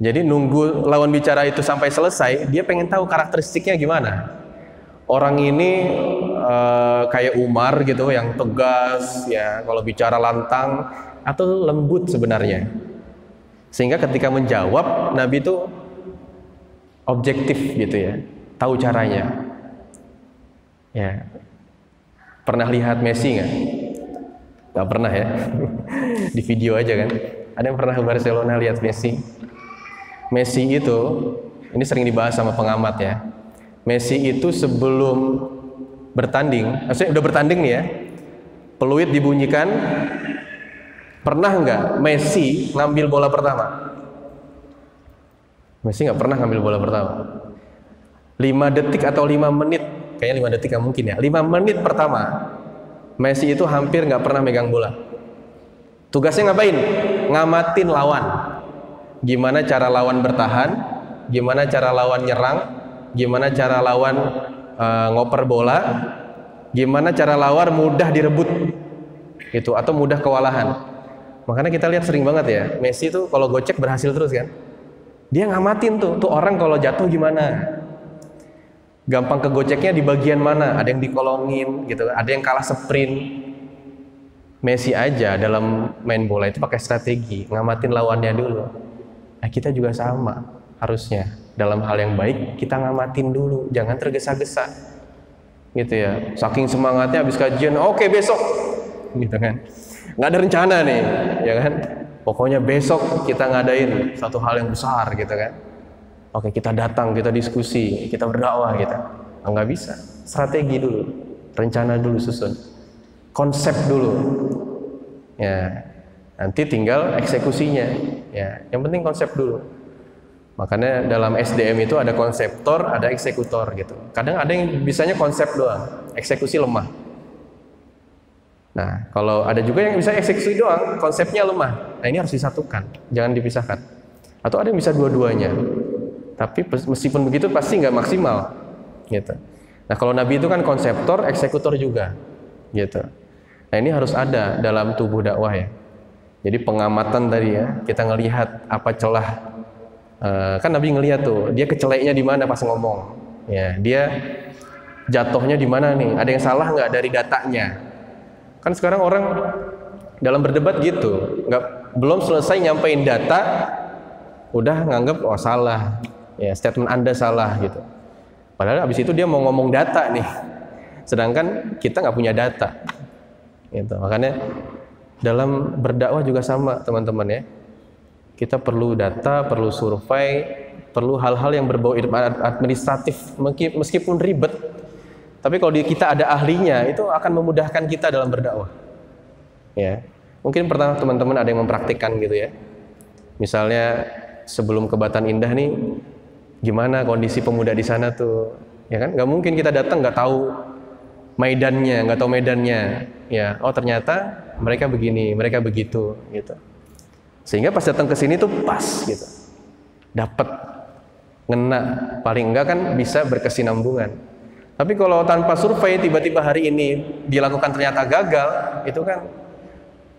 A: Jadi nunggu lawan bicara itu sampai selesai, dia pengen tahu karakteristiknya gimana. Orang ini kayak Umar gitu, yang tegas, ya kalau bicara lantang, atau lembut sebenarnya. Sehingga ketika menjawab, Nabi itu objektif gitu ya, tahu caranya. Ya. Pernah lihat Messi nggak? Nggak pernah ya. Di video aja kan. Ada yang pernah ke Barcelona lihat Messi? Messi itu, ini sering dibahas sama pengamat ya. Messi itu sebelum bertanding, maksudnya udah bertanding nih ya, peluit dibunyikan, pernah nggak Messi ngambil bola pertama? Messi nggak pernah ngambil bola pertama. 5 detik atau 5 menit, kayaknya 5 detik nggak mungkin ya. 5 menit pertama, Messi itu hampir nggak pernah megang bola. Tugasnya ngapain? Ngamatin lawan. Gimana cara lawan bertahan, gimana cara lawan nyerang, gimana cara lawan ngoper bola, gimana cara lawan mudah direbut gitu atau mudah kewalahan. Makanya kita lihat sering banget ya, Messi tuh kalau gocek berhasil terus kan. Dia ngamatin tuh orang kalau jatuh gimana, gampang kegoceknya di bagian mana, ada yang dikolongin gitu, ada yang kalah sprint. Messi aja dalam main bola itu pakai strategi, ngamatin lawannya dulu. Nah, kita juga sama harusnya. Dalam hal yang baik kita ngamatin dulu, jangan tergesa-gesa gitu ya. Saking semangatnya habis kajian, oke besok gitu kan, nggak ada rencana nih ya kan, pokoknya besok kita ngadain satu hal yang besar gitu kan. Oke, kita datang, kita diskusi, kita berdakwah gitu. Nggak bisa, strategi dulu, rencana dulu, susun konsep dulu ya, nanti tinggal eksekusinya ya, yang penting konsep dulu. Makanya dalam SDM itu ada konseptor, ada eksekutor gitu. Kadang ada yang bisanya konsep doang, eksekusi lemah. Nah, kalau ada juga yang bisa eksekusi doang, konsepnya lemah. Nah, ini harus disatukan, jangan dipisahkan. Atau ada yang bisa dua-duanya. Tapi meskipun begitu pasti nggak maksimal gitu. Nah, kalau Nabi itu kan konseptor, eksekutor juga gitu. Nah, ini harus ada dalam tubuh dakwah ya. Jadi pengamatan tadi ya, kita ngelihat apa celah. Kan Nabi ngelihat tuh, dia keceleknya di mana pas ngomong, ya dia jatuhnya di mana nih, ada yang salah nggak dari datanya. Kan sekarang orang dalam berdebat gitu, belum selesai nyampein data, udah nganggep oh salah, ya statement Anda salah gitu. Padahal abis itu dia mau ngomong data nih, sedangkan kita nggak punya data, gitu. Makanya dalam berdakwah juga sama teman-teman ya. Kita perlu data, perlu survei, perlu hal-hal yang berbau administratif, meskipun ribet. Tapi kalau kita ada ahlinya, itu akan memudahkan kita dalam berdakwah. Ya, mungkin pernah teman-teman ada yang mempraktikkan gitu ya. Misalnya sebelum ke Batan Indah nih, gimana kondisi pemuda di sana tuh? Ya kan, nggak mungkin kita datang nggak tahu medannya. Ya, oh ternyata mereka begini, mereka begitu, gitu. Sehingga pas datang ke sini tuh pas gitu, dapat ngena, paling enggak kan bisa berkesinambungan. Tapi kalau tanpa survei tiba-tiba hari ini dilakukan ternyata gagal, itu kan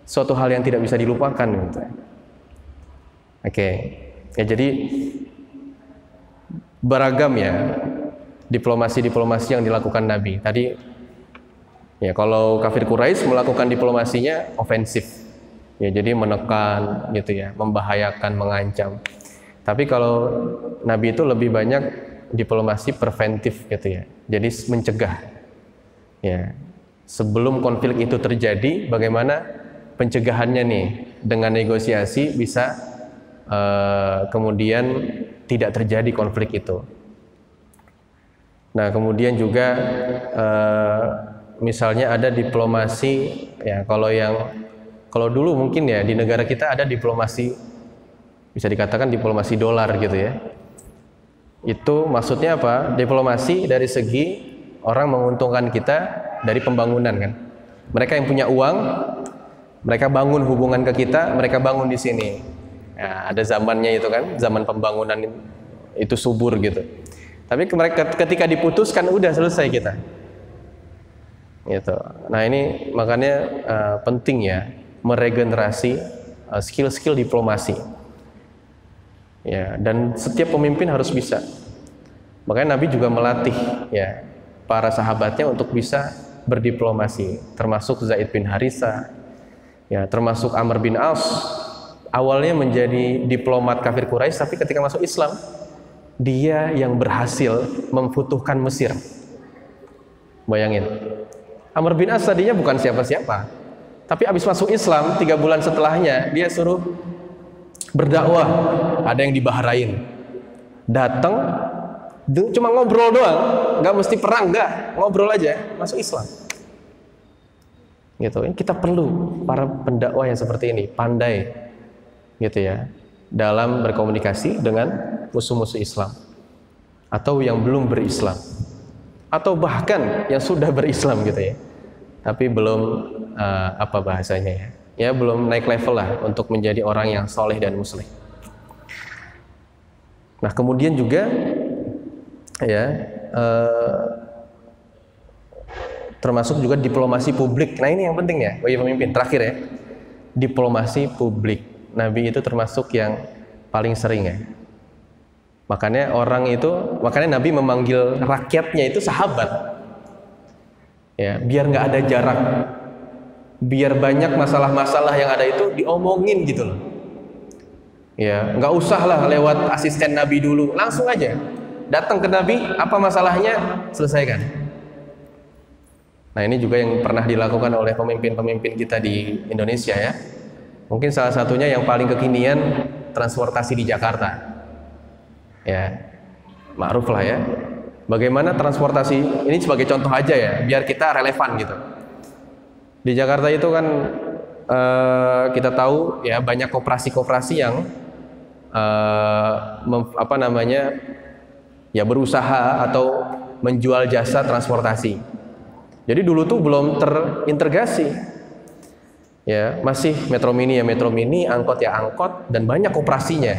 A: suatu hal yang tidak bisa dilupakan gitu. Oke. Ya jadi beragam ya diplomasi yang dilakukan Nabi. Tadi ya kalau kafir Quraisy melakukan diplomasinya ofensif. Ya, jadi menekan gitu ya, membahayakan, mengancam. Tapi kalau Nabi itu lebih banyak diplomasi preventif gitu ya. Jadi mencegah. Ya. Sebelum konflik itu terjadi, bagaimana pencegahannya nih dengan negosiasi bisa kemudian tidak terjadi konflik itu. Nah, kemudian juga misalnya ada diplomasi ya, kalau dulu mungkin ya di negara kita ada diplomasi, bisa dikatakan diplomasi dolar gitu ya. Itu maksudnya apa? Diplomasi dari segi orang menguntungkan kita dari pembangunan kan. Mereka yang punya uang, mereka bangun hubungan ke kita, mereka bangun di sini. Nah, ada zamannya itu kan, zaman pembangunan itu subur gitu. Tapi mereka ketika diputuskan udah selesai kita. Gitu. Nah, ini makanya penting ya meregenerasi skill-skill diplomasi. Ya, dan setiap pemimpin harus bisa. Makanya Nabi juga melatih ya para sahabatnya untuk bisa berdiplomasi, termasuk Zaid bin Haritha, ya, termasuk Amr bin As. Awalnya menjadi diplomat kafir Quraisy, tapi ketika masuk Islam, dia yang berhasil memfutuhkan Mesir. Bayangin, Amr bin As tadinya bukan siapa-siapa, tapi abis masuk Islam 3 bulan setelahnya dia suruh berdakwah. Ada yang di Bahrain, datang cuma ngobrol doang, nggak mesti perang, nggak, ngobrol aja masuk Islam. Gitu. Kita perlu para pendakwah yang seperti ini, pandai, gitu ya, dalam berkomunikasi dengan musuh-musuh Islam atau yang belum berislam, atau bahkan yang sudah berislam, gitu ya, tapi belum apa bahasanya ya, ya belum naik level lah untuk menjadi orang yang soleh dan muslim. Nah kemudian juga ya termasuk juga diplomasi publik. Nah ini yang penting ya bagi pemimpin. Terakhir ya, diplomasi publik. Nabi itu termasuk yang paling sering ya. Makanya Nabi memanggil rakyatnya itu sahabat. Ya, biar nggak ada jarak, biar banyak masalah-masalah yang ada itu diomongin gitu loh. Ya, nggak usah lah lewat asisten Nabi dulu, langsung aja datang ke Nabi, apa masalahnya selesaikan. Nah ini juga yang pernah dilakukan oleh pemimpin-pemimpin kita di Indonesia ya. Mungkin salah satunya yang paling kekinian transportasi di Jakarta. Ya, ma'ruf lah ya. Bagaimana transportasi ini sebagai contoh aja ya, biar kita relevan gitu. Di Jakarta itu kan kita tahu ya banyak koperasi-koperasi yang berusaha atau menjual jasa transportasi. Jadi dulu tuh belum terintegrasi, ya masih Metro Mini, angkot ya angkot, dan banyak koperasinya,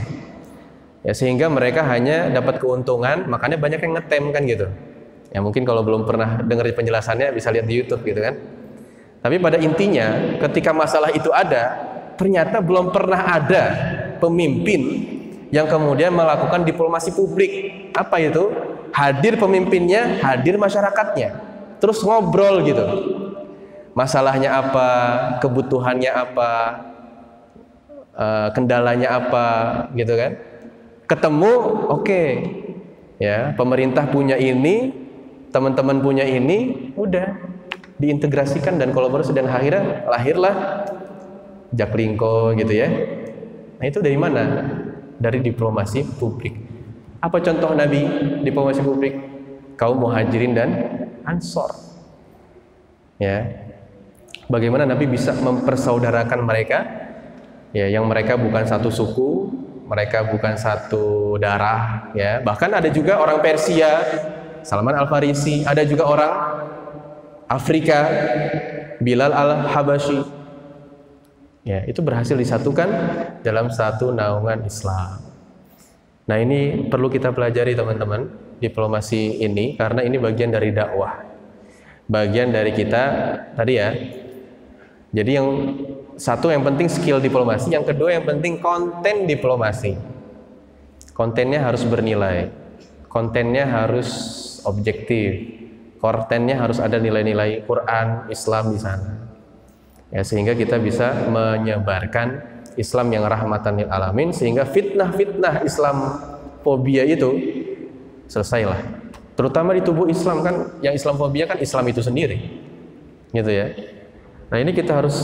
A: ya sehingga mereka hanya dapat keuntungan, makanya banyak yang ngetem kan gitu. Ya mungkin kalau belum pernah dengar penjelasannya bisa lihat di YouTube gitu kan. Tapi pada intinya ketika masalah itu ada, ternyata belum pernah ada pemimpin yang kemudian melakukan diplomasi publik. Apa itu? Hadir pemimpinnya, hadir masyarakatnya. Terus ngobrol gitu, masalahnya apa, kebutuhannya apa, kendalanya apa, gitu kan? Ketemu, oke, ya pemerintah punya ini, teman-teman punya ini, udah diintegrasikan dan kolaborasi dan akhirnya lahirlah Jaklingko gitu ya. Nah itu dari mana? Dari diplomasi publik. Apa contoh Nabi diplomasi publik? Kaum Muhajirin dan Ansor, ya, bagaimana Nabi bisa mempersaudarakan mereka, ya, yang mereka bukan satu suku, mereka bukan satu darah, ya, bahkan ada juga orang Persia, Salman Al-Farisi, ada juga orang Afrika, Bilal Al-Habashi, ya, itu berhasil disatukan dalam satu naungan Islam. Nah ini perlu kita pelajari teman-teman, diplomasi ini, karena ini bagian dari dakwah, bagian dari kita tadi ya. Jadi yang satu yang penting skill diplomasi, yang kedua yang penting konten diplomasi. Kontennya harus bernilai, kontennya harus objektif, kontennya harus ada nilai-nilai Quran, Islam di sana. Ya, sehingga kita bisa menyebarkan Islam yang rahmatan lil alamin, sehingga fitnah-fitnah Islam fobia itu selesailah, terutama di tubuh Islam kan, yang Islamfobia kan Islam itu sendiri, gitu ya. Nah ini kita harus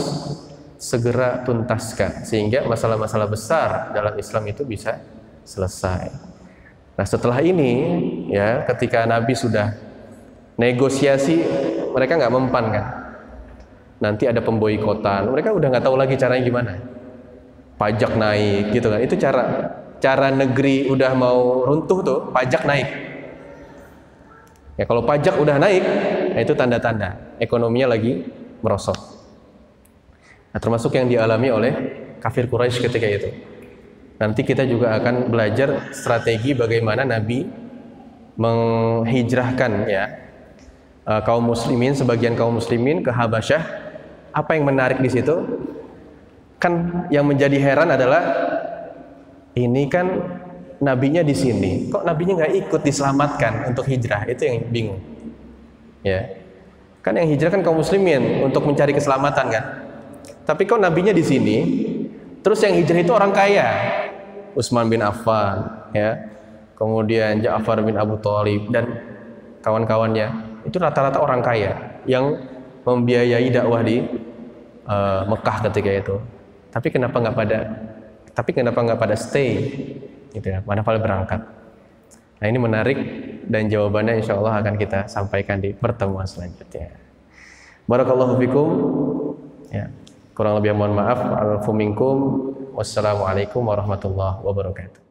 A: segera tuntaskan sehingga masalah-masalah besar dalam Islam itu bisa selesai. Nah setelah ini ya, ketika Nabi sudah negosiasi, mereka nggak mempan kan, nanti ada pemboikotan, mereka udah nggak tahu lagi caranya gimana, pajak naik gitu kan, itu cara negeri udah mau runtuh tuh, pajak naik. Ya kalau pajak udah naik, nah itu tanda-tanda ekonominya lagi merosot. Nah, termasuk yang dialami oleh kafir Quraisy ketika itu. Nanti kita juga akan belajar strategi bagaimana Nabi menghijrahkan ya sebagian kaum muslimin ke Habasyah. Apa yang menarik di situ? Kan yang menjadi heran adalah ini kan nabinya di sini, kok nabinya nggak ikut diselamatkan untuk hijrah? Itu yang bingung. Ya, kan yang hijrah kan kaum muslimin untuk mencari keselamatan kan. Tapi kok nabinya di sini, terus yang hijrah itu orang kaya, Utsman bin Affan, ya, kemudian Ja'far bin Abu Thalib dan kawan-kawannya, itu rata-rata orang kaya yang membiayai dakwah di Mekah ketika itu. Tapi kenapa nggak pada stay gitu ya, mana pada berangkat. Nah ini menarik dan jawabannya insya Allah akan kita sampaikan di pertemuan selanjutnya. Barakallahu fikum ya, kurang lebih mohon maaf. Wassalamualaikum warahmatullahi wabarakatuh.